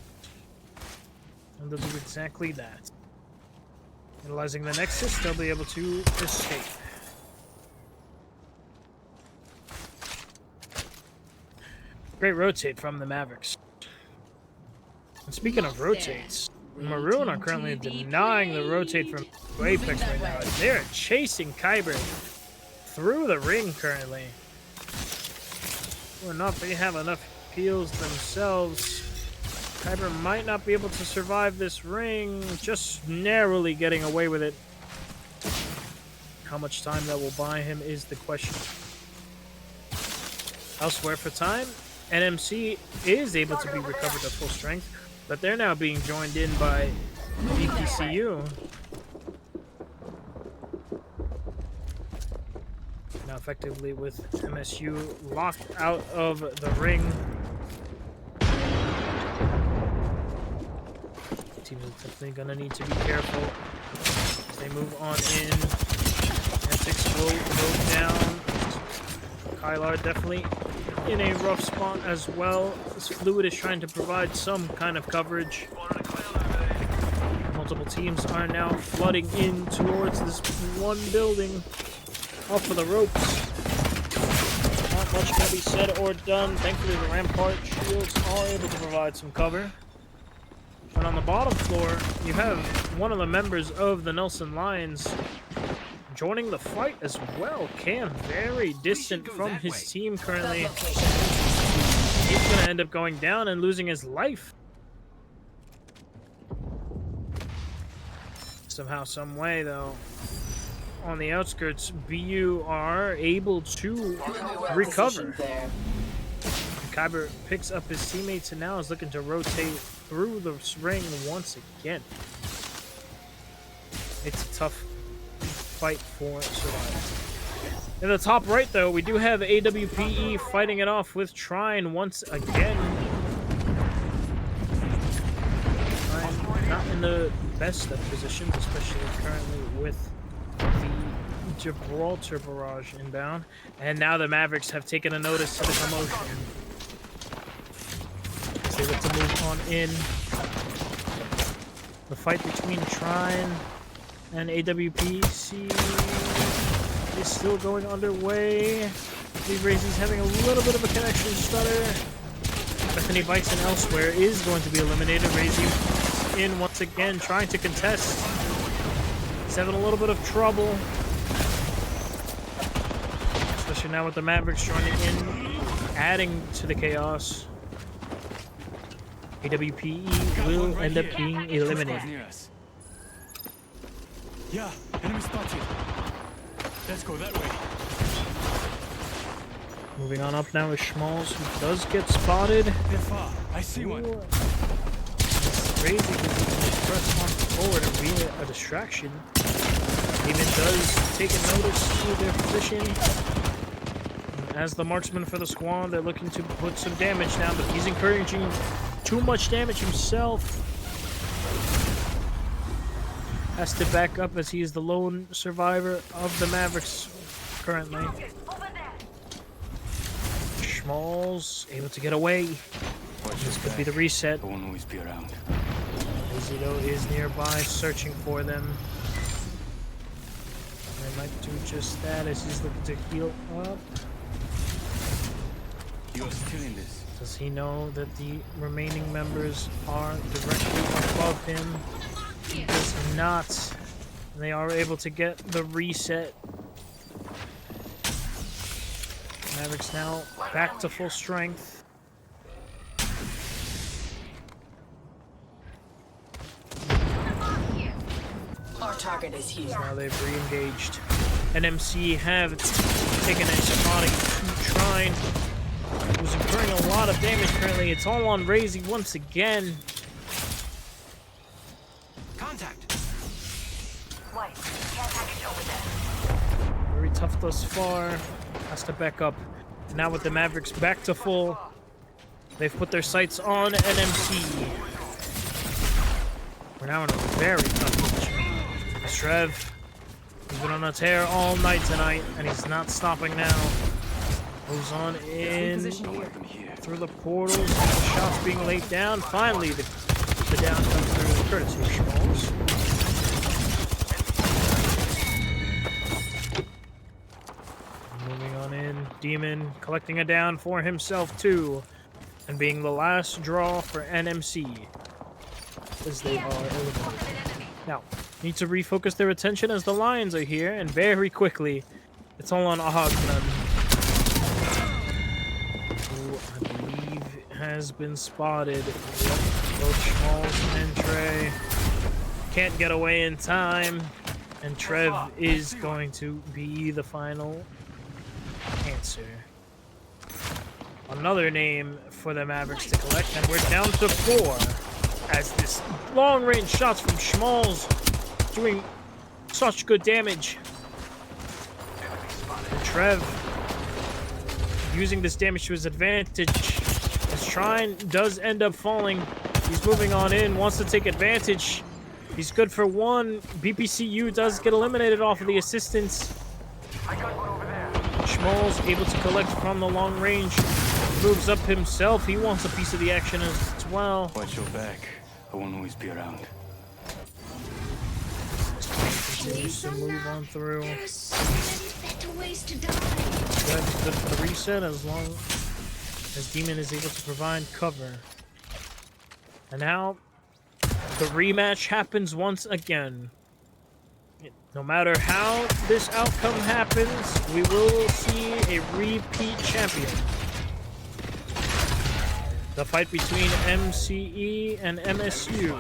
And they'll do exactly that. Utilizing the Nexus, they'll be able to escape. Great rotate from the Mavericks. And speaking of rotates, Maroon are currently denying the rotate from Apex right now. They're chasing Kyber through the ring currently. Or not, they have enough peels themselves. Kyber might not be able to survive this ring, just narrowly getting away with it. How much time that will buy him is the question. Elsewhere for time, NMC is able to be recovered at full strength, but they're now being joined in by BPCU. Now effectively with MSU locked out of the ring. Team is definitely gonna need to be careful as they move on in. M6 will go down. Kylar definitely in a rough spot as well. This Fluid is trying to provide some kind of coverage. Multiple teams are now flooding in towards this one building. Off of the ropes. Not much can be said or done. Thankfully, the Rampart shields are able to provide some cover. But on the bottom floor, you have one of the members of the Nelson Lions joining the fight as well. Cam, very distant from his team currently. He's going to end up going down and losing his life. Somehow, some way, though. On the outskirts, BU are able to recover. Kyber picks up his teammates and now is looking to rotate through the ring once again. It's a tough fight for survival. In the top right, though, we do have AWPE fighting it off with Trine once again. Trine not in the best of positions, especially currently with the Gibraltar barrage inbound. And now the Mavericks have taken a notice to the commotion. They look to move on in. The fight between Trine and AWPC is still going underway. Steve Razy's having a little bit of a connection stutter. Bethany Bison elsewhere is going to be eliminated. Razy in once again, trying to contest. He's having a little bit of trouble. Especially now with the Mavericks joining in, adding to the chaos. AWPE will end up being eliminated. Yeah, enemy spotted. Let's go that way. Moving on up now is Schmalz, who does get spotted. They're far. I see one. It's crazy because he can press on forward and be a distraction. Even does take a notice to their position. And as the marksman for the squad, they're looking to put some damage down, but he's encouraging too much damage himself. Has to back up as he is the lone survivor of the Mavericks currently. Schmalz able to get away. This could be the reset. I won't always be around. Zito is nearby, searching for them. They might do just that as he's looking to heal up. You're still in this. Does he know that the remaining members are directly above him? He does not. They are able to get the reset. Mavericks now back to full strength. Our target is here. Now they've re-engaged. NMC have taken a spotting to Trine, who's incurring a lot of damage currently. It's all on Razy once again. Contact. Wait, care package over there. Very tough thus far. Has to back up. Now with the Mavericks back to full, they've put their sights on NMC. We're now in a very tough position. As Trev, he's been on a tear all night tonight, and he's not stopping now. Moves on in through the portals, shots being laid down. Finally, the down comes through, courtesy of Schmalls. Moving on in, Demon collecting a down for himself too, and being the last draw for NMC as they are eliminated. Now, need to refocus their attention as the Lions are here, and very quickly, it's all on Ahagman, who I believe has been spotted. Both Schmalls and Trey can't get away in time, and Trev is going to be the final answer. Another name for the Mavericks to collect, and we're down to 4 as this long-range shots from Schmalls doing such good damage. And Trev using this damage to his advantage as Trine does end up falling. He's moving on in, wants to take advantage. He's good for 1. BPCU does get eliminated off of the assistance. Schmalls able to collect from the long range. Moves up himself. He wants a piece of the action as well. Watch your back. I won't always be around. Continues to move on through. There are so many better ways to die. That's good for the reset as long as Demon is able to provide cover. And now the rematch happens once again. No matter how this outcome happens, we will see a repeat champion. The fight between MCE and MSU.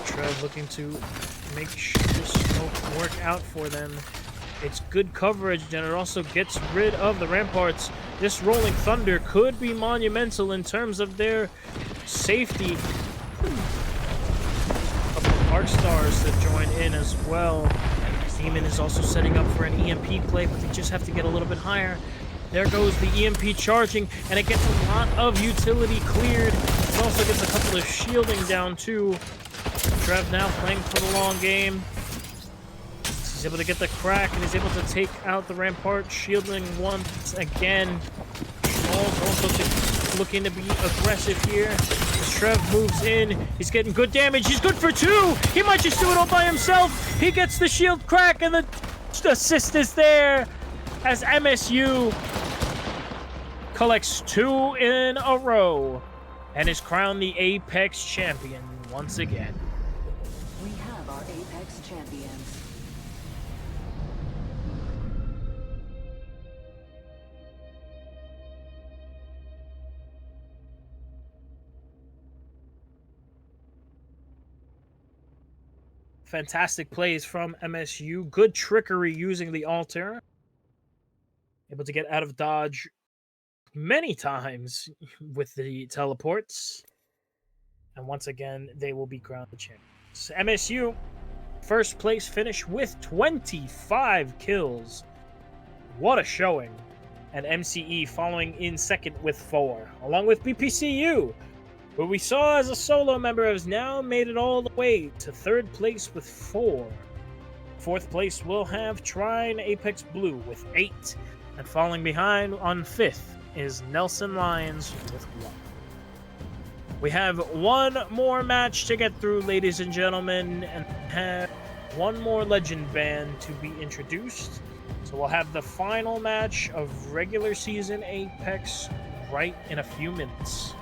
Trev looking to make sure this smoke work out for them. It's good coverage, and it also gets rid of the ramparts. This Rolling Thunder could be monumental in terms of their safety. Arc Stars that join in as well. Demon is also setting up for an EMP play, but they just have to get a little bit higher. There goes the EMP charging, and it gets a lot of utility cleared. It also gets a couple of shielding down too. Trev now playing for the long game. He's able to get the crack, and he's able to take out the rampart, shielding once again. Schmalls also looking to be aggressive here. As Trev moves in, he's getting good damage. He's good for 2. He might just do it all by himself. He gets the shield crack, and the assist is there as MSU collects 2 in a row and is crowned the Apex champion once again. We have our Apex champions. Fantastic plays from MSU. Good trickery using the altar. Able to get out of dodge many times with the teleports. And once again, they will be crowned the champions. MSU, first place finish with 25 kills. What a showing. And MCE following in second with 4, along with BPCU, who we saw as a solo member has now made it all the way to 3rd place with 4. 4th place will have Trine Apex Blue with 8. And falling behind on 5th is Nelson Lions with 1. We have one more match to get through, ladies and gentlemen, and have one more legend band to be introduced. So we'll have the final match of regular season Apex right in a few minutes.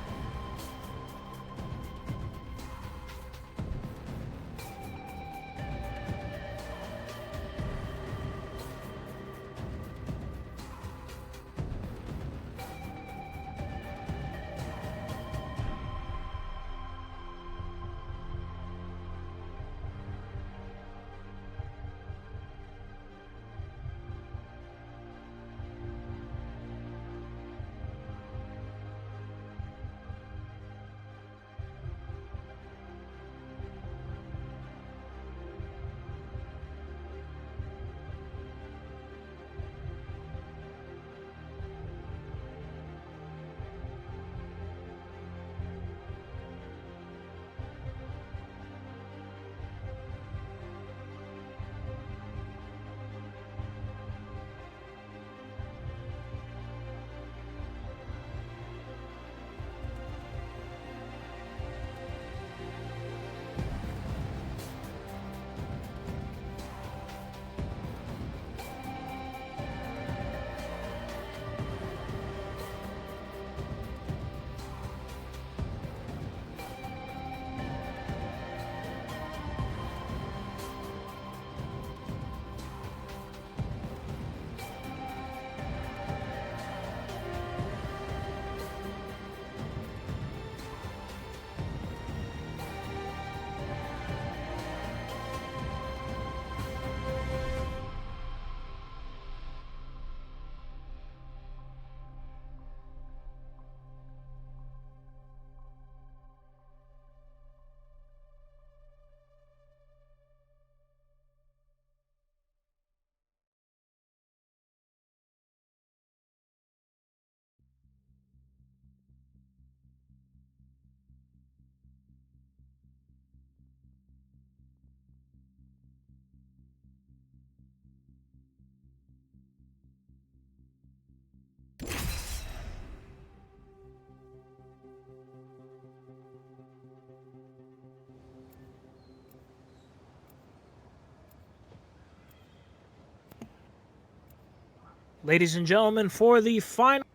ladies and gentlemen, for the final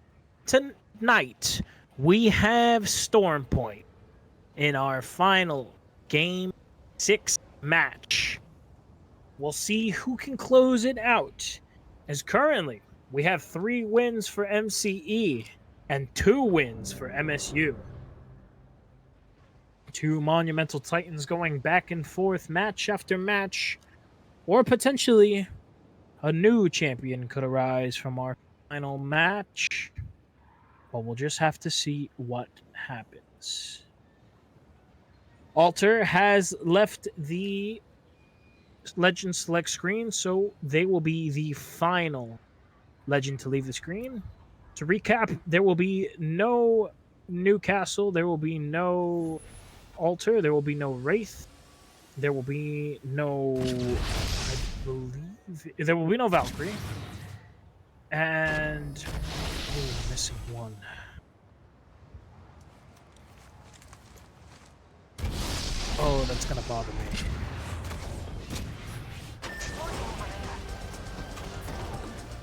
tonight, we have Storm Point in our final Game 6 match. We'll see who can close it out, as currently we have 3 wins for MCE and 2 wins for MSU. 2 monumental titans going back and forth match after match, or potentially a new champion could arise from our final match, but we'll just have to see what happens. Alter has left the Legend select screen, so they will be the final Legend to leave the screen. To recap, there will be no Newcastle, there will be no Alter, there will be no Wraith, there will be no, I believe, there will be no Valkyrie, and missing one. Oh, that's gonna bother me.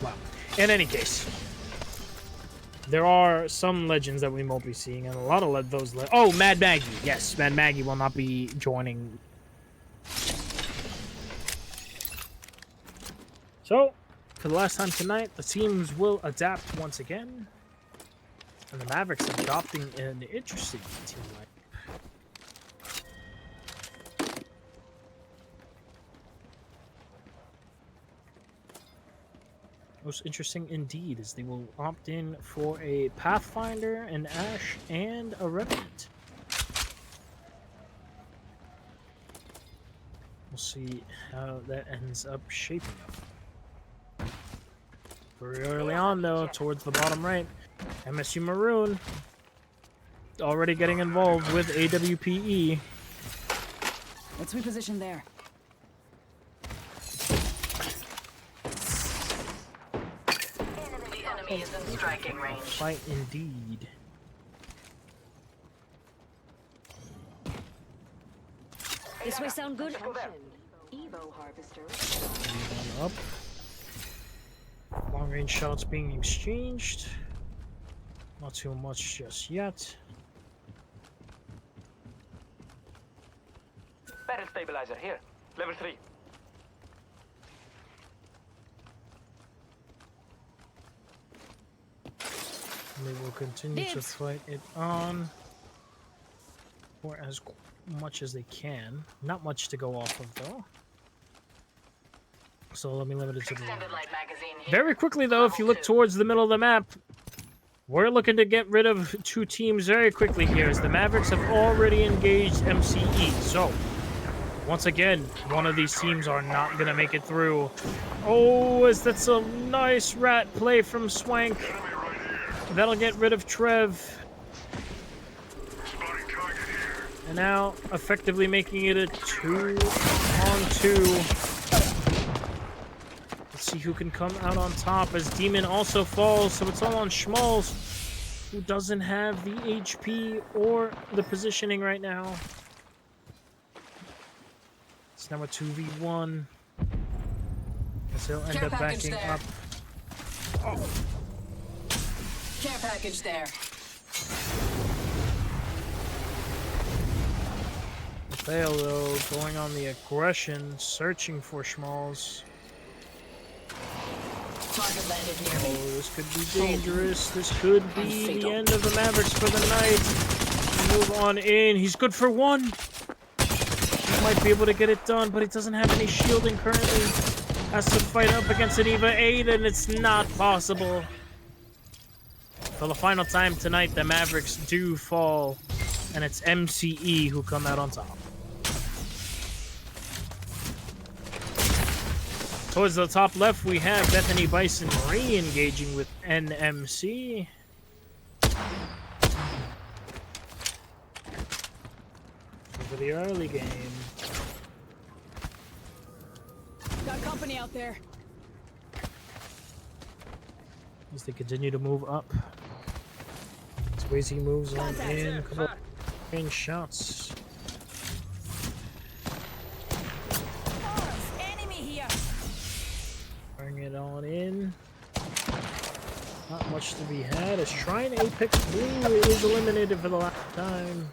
Wow. In any case, there are some legends that we won't be seeing, and a lot of those. Oh, Mad Maggie. Yes, Mad Maggie will not be joining. So, for the last time tonight, the teams will adapt once again, and the Mavericks are adopting an interesting team lineup. Most interesting indeed is they will opt in for a Pathfinder, an Ash, and a Revenant. We'll see how that ends up shaping up. Very early on, though, towards the bottom right, MSU Maroon already getting involved with AWPE. Let's reposition there. The enemy is in striking range. Fight indeed. This way sound good? Evo harvester. One up. Long range shots being exchanged. Not too much just yet. Barrel stabilizer here. Level 3. They will continue to fight it on for as much as they can. Not much to go off of, though. So let me limit it to the Extended light magazine here. very quickly, though, if you look towards the middle of the map, we're looking to get rid of 2 teams very quickly here, as the Mavericks have already engaged MCE. So, once again, one of these teams are not going to make it through. Oh, that's a nice rat play from Swank. That'll get rid of Trev. And now, effectively making it a 2-on-2. Let's see who can come out on top, as Demon also falls, so it's all on Schmalz, who doesn't have the HP or the positioning right now. It's now a 2v1. As he'll end up backing up. Care package there. Fail, though, going on the aggression, searching for Schmalz. Target landed near me. Oh, this could be dangerous. This could be the end of the Mavericks for the night. Move on in. He's good for 1. He might be able to get it done, but he doesn't have any shielding currently. Has to fight up against an EVA 8, and it's not possible. For the final time tonight, the Mavericks do fall, and it's MCE who come out on top. Towards the top left, we have Bethany Bison re-engaging with NMC. For the early game. Got company out there. As they continue to move up. Swayze moves on in. A couple of range shots. Enemy here. Bring it on in. Not much to be had as Shrine Apex Blue is eliminated for the last time.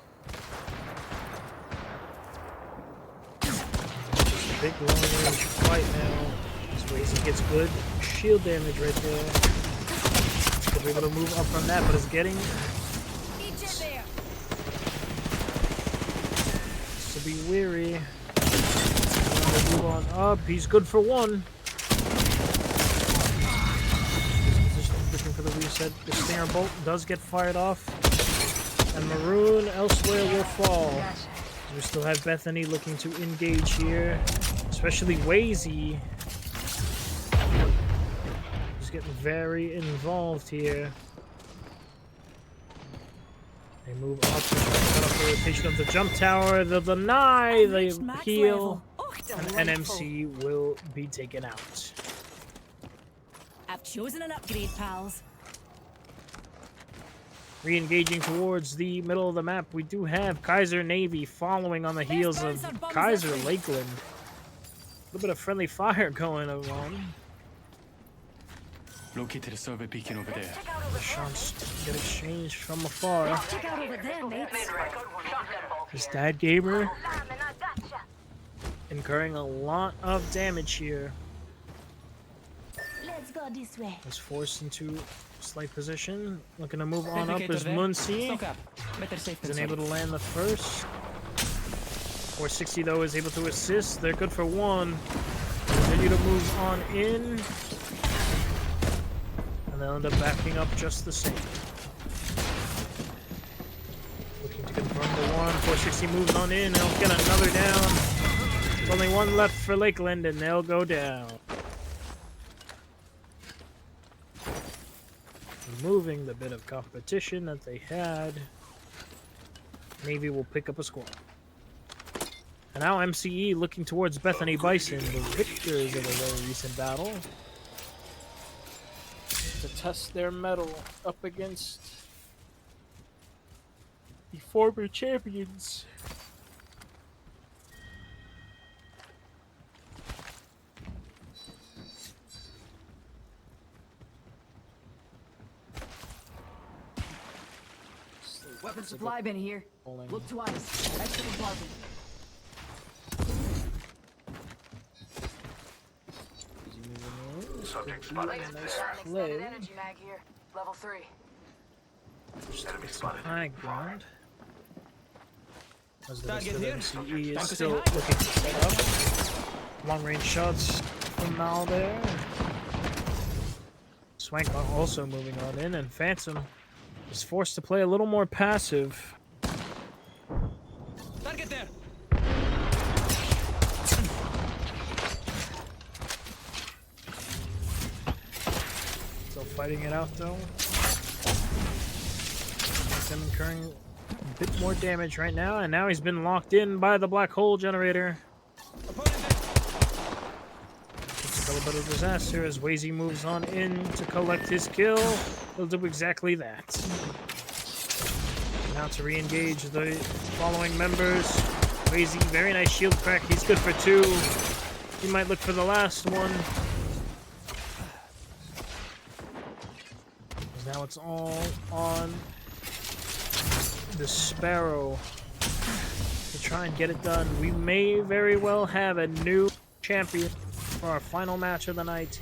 Just a big long range fight now. As Wazy gets good shield damage right there. He'll be able to move up from that, but is getting to be weary. Move on up. He's good for one. Looking for the reset. The Stinger Bolt does get fired off. And Maroon elsewhere will fall. We still have Bethany looking to engage here. Especially Wazy. He's getting very involved here. They move up to try to cut off the rotation of the jump tower. They'll deny the heal. And NMC will be taken out. I've chosen an upgrade, pals. Re-engaging towards the middle of the map, we do have Kaiser Navy following on the heels of Kaiser Lakeland. A little bit of friendly fire going on. Located a server beacon over there. The shots get exchanged from afar. Check out over there, mates. This Dad Gamer incurring a lot of damage here. Let's go this way. Is forced into slight position. Looking to move on up is Muncie. Isn't able to land the first. 460 though is able to assist. They're good for one. Continue to move on in. And they'll end up backing up just the same. Looking to confirm the one. 460 moves on in. They'll get another down. There's only one left for Lakeland and they'll go down. Removing the bit of competition that they had. Navy will pick up a score. And now MCE looking towards Bethany Bison, the victors of a very recent battle, to test their mettle up against the former champions. Weapon supply bin here. Look twice. Extra compartment. Subject spotted. Play. Energy mag here. Level 3. Enemy spotted. High ground. As the rest of MCE is still looking to set up. Long range shots from Mal there. Swank also moving on in, and Phantom is forced to play a little more passive. Target there. Still fighting it out though. Him incurring a bit more damage right now, and now he's been locked in by the black hole generator. It's a little bit of disaster as Wazy moves on in to collect his kill. He'll do exactly that. Now to re-engage the following members. Wazy, very nice shield crack. He's good for two. He might look for the last one. Now it's all on the Sparrow to try and get it done. We may very well have a new champion for our final match of the night.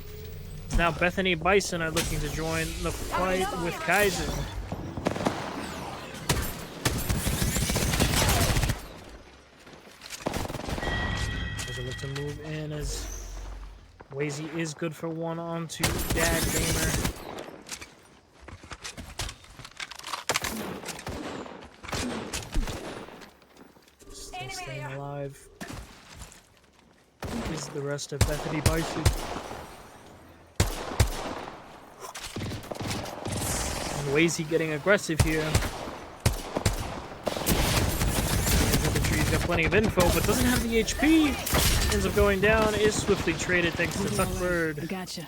Now Bethany Bison are looking to join the fight with Kaiser. They look to move in as Wazy is good for one onto Dad Gamer. Still staying alive is the rest of Bethany Bison. Wazy getting aggressive here. Infantry's got plenty of info, but doesn't have the HP. Ends up going down, is swiftly traded thanks to Tuckbird. Gotcha.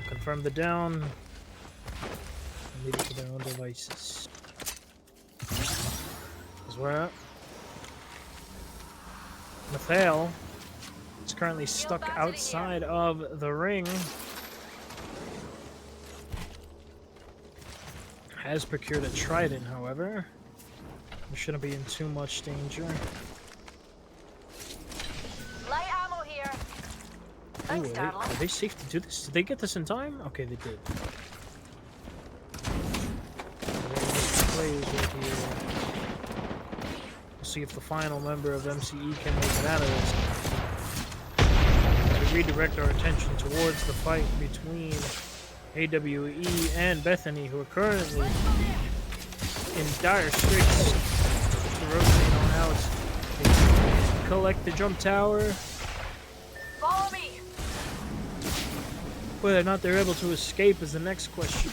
Confirm the down. And leave it to their own devices. As we're at Mathael currently stuck outside of the ring. Has procured a trident, however. We shouldn't be in too much danger. Light ammo here. Ooh, are they safe to do this? Did they get this in time? Okay, they did. Plays right here. We'll see if the final member of MCE can make it out of this. We redirect our attention towards the fight between AWE and Bethany, who are currently in dire straits. To rotate on out. They collect the jump tower. Follow me. Whether or not they're able to escape is the next question.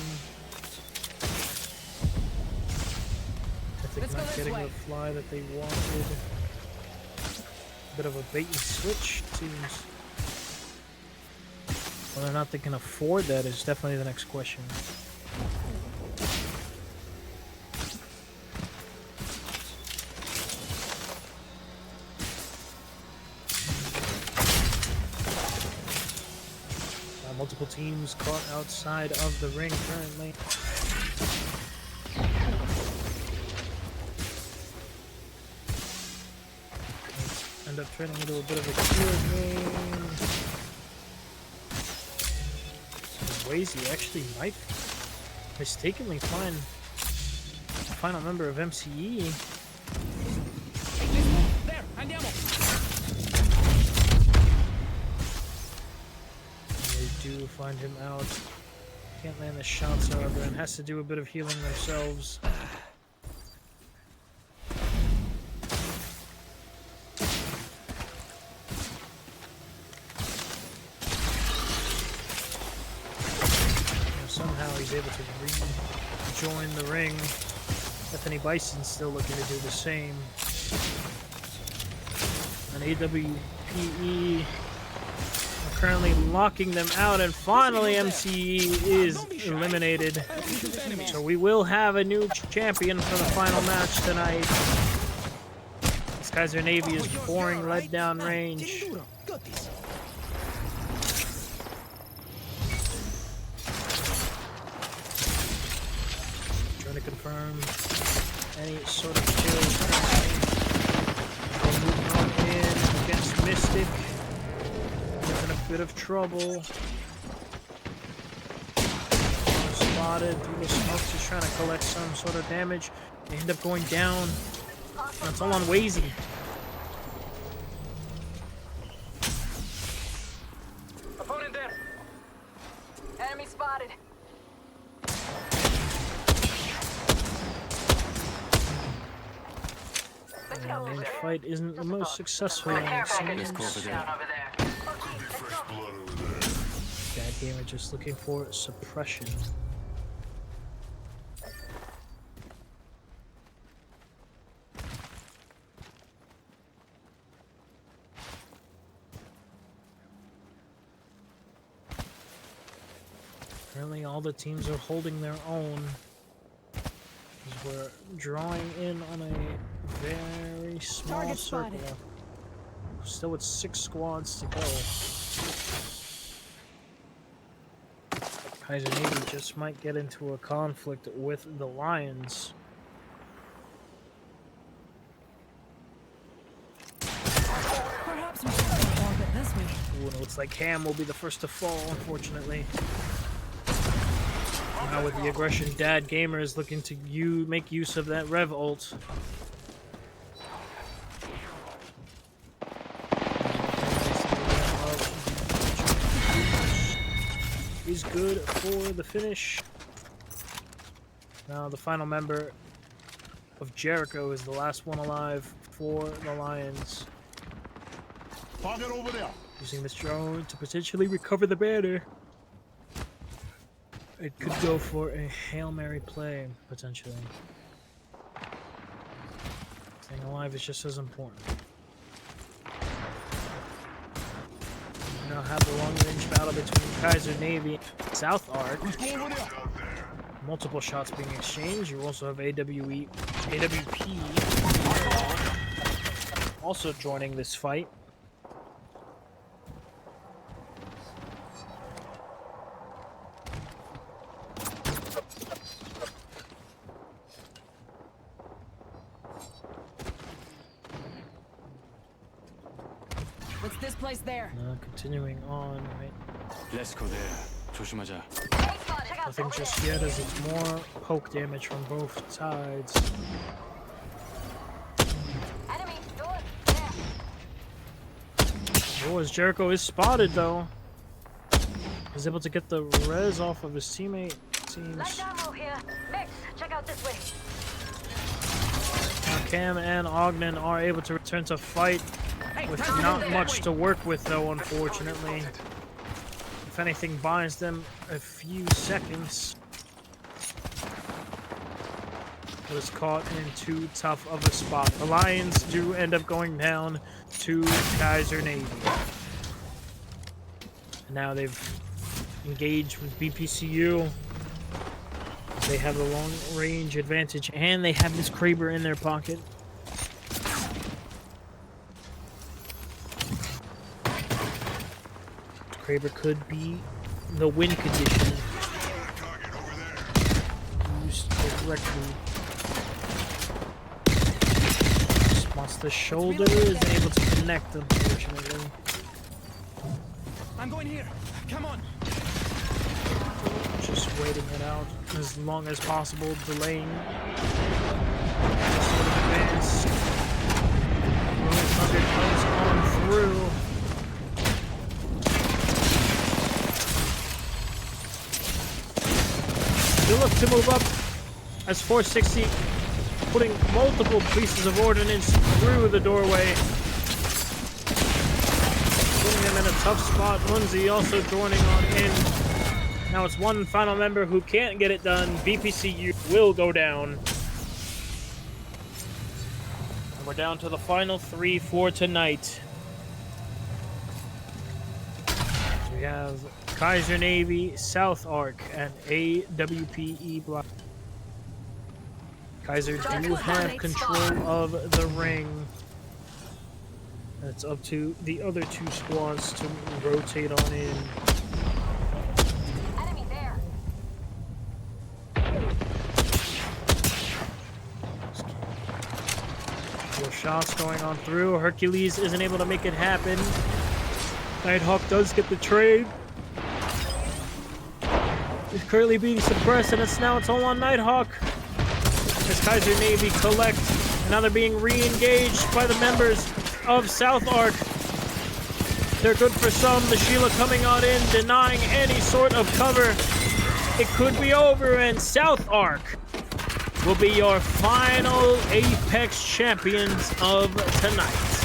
I think not getting the fly that they wanted. A bit of a bait and switch, it seems. Whether or not they can afford that is definitely the next question. Multiple teams caught outside of the ring currently. Let's end up turning into a bit of a kill game. Wazy actually might mistakenly find the final member of MCE. There, andiamo. Do find him out. Can't land the shots, however, and has to do a bit of healing themselves. Somehow he's able to rejoin the ring. Bethany Bison's still looking to do the same. An AWPE currently locking them out, and finally MCE is eliminated. So we will have a new champion for the final match tonight. This Kaiser Navy is pouring lead down range. Trying to confirm any sort of kills. Moving on in against Mystic. In a bit of trouble. Spotted through the smoke. He's trying to collect some sort of damage. They end up going down. That's all on Wazy. Opponent there. Enemy spotted. And the fight isn't the most successful. It seems. Bad gamer just looking for suppression. Apparently all the teams are holding their own. We're drawing in on a very small circle. Still with 6 squads to go. Kaiser Navy just might get into a conflict with the Lions. Perhaps we should orbit this way. Ooh, and it looks like Ham will be the first to fall, unfortunately. Now with the aggression, Dad Gamer is looking to make use of that Rev ult. Is good for the finish. Now the final member of Jericho is the last one alive for the Lions. Target over there. Using this drone to potentially recover the banner. It could go for a Hail Mary play, potentially. Staying alive is just as important. We now have the long-range battle between Kaiser Navy and South Arc. Multiple shots being exchanged. You also have AWP also joining this fight. What's this place there? Continuing on, right? Let's go there. 조심하자. Nothing just yet, as it's more poke damage from both sides. Enemy, door, there. Oh, as Jericho is spotted though. He's able to get the res off of his teammate. Seems. Light ammo here. Mix, check out this way. Now Cam and Ogden are able to return to fight with not much to work with though, unfortunately. If anything, buys them a few seconds. But it's caught in too tough of a spot. The Lions do end up going down to Kaiser Navy. And now they've engaged with BPCU. They have the long range advantage, and they have this Kraber in their pocket. Kraber could be the win condition used correctly. Spots the shoulder, isn't able to connect, unfortunately. I'm going here. Come on. Just waiting it out as long as possible, delaying. Sort of advance. Rolling Thunder comes on through. They look to move up as 460, putting multiple pieces of ordnance through the doorway. Putting them in a tough spot. Munzi also joining on in. Now it's one final member who can't get it done. BPCU will go down. And we're down to the final 3 for tonight. We have Kaiser Navy, South Arc, and AWPE Black. Kaiser do have control of the ring. It's up to the other two squads to rotate on in. Enemy there. More shots going on through. Hercules isn't able to make it happen. Nighthawk does get the trade. He's currently being suppressed, and it's all on Nighthawk. As Kaiser Navy collect, and now they're being re-engaged by the members of South Arc. They're good for some. The Sheila coming on in, denying any sort of cover. It could be over, and South Arc will be your final Apex champions of tonight.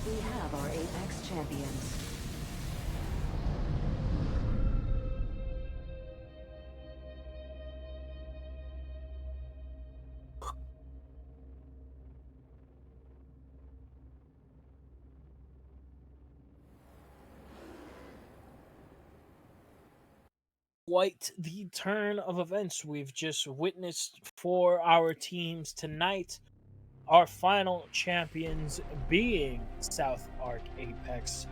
We have our Apex champions. Quite the turn of events we've just witnessed for our teams tonight. Our final champions being South Arc Apex.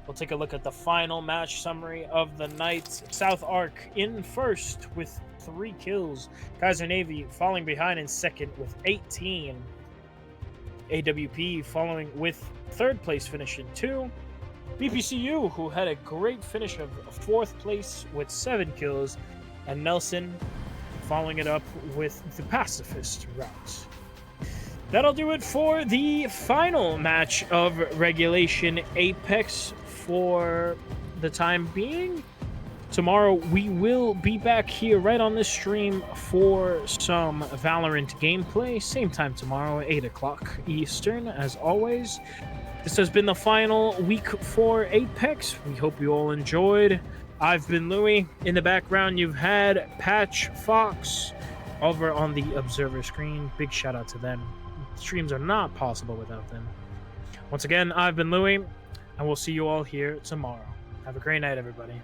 We'll take a look at the final match summary of the night. South Arc in first with 3 kills. Kaiser Navy falling behind in second with 18. AWP following with third place finish in 2. BPCU, who had a great finish of 4th place with 7 kills, and Nelson following it up with the pacifist route. That'll do it for the final match of Regulation Apex for the time being. Tomorrow we will be back here right on this stream for some Valorant gameplay. Same time tomorrow, 8 o'clock Eastern, as always. This has been the final week for Apex. We hope you all enjoyed. I've been Louie. In the background, you've had Patch Fox over on the observer screen. Big shout out to them. Streams are not possible without them. Once again, I've been Louie, and we'll see you all here tomorrow. Have a great night, everybody.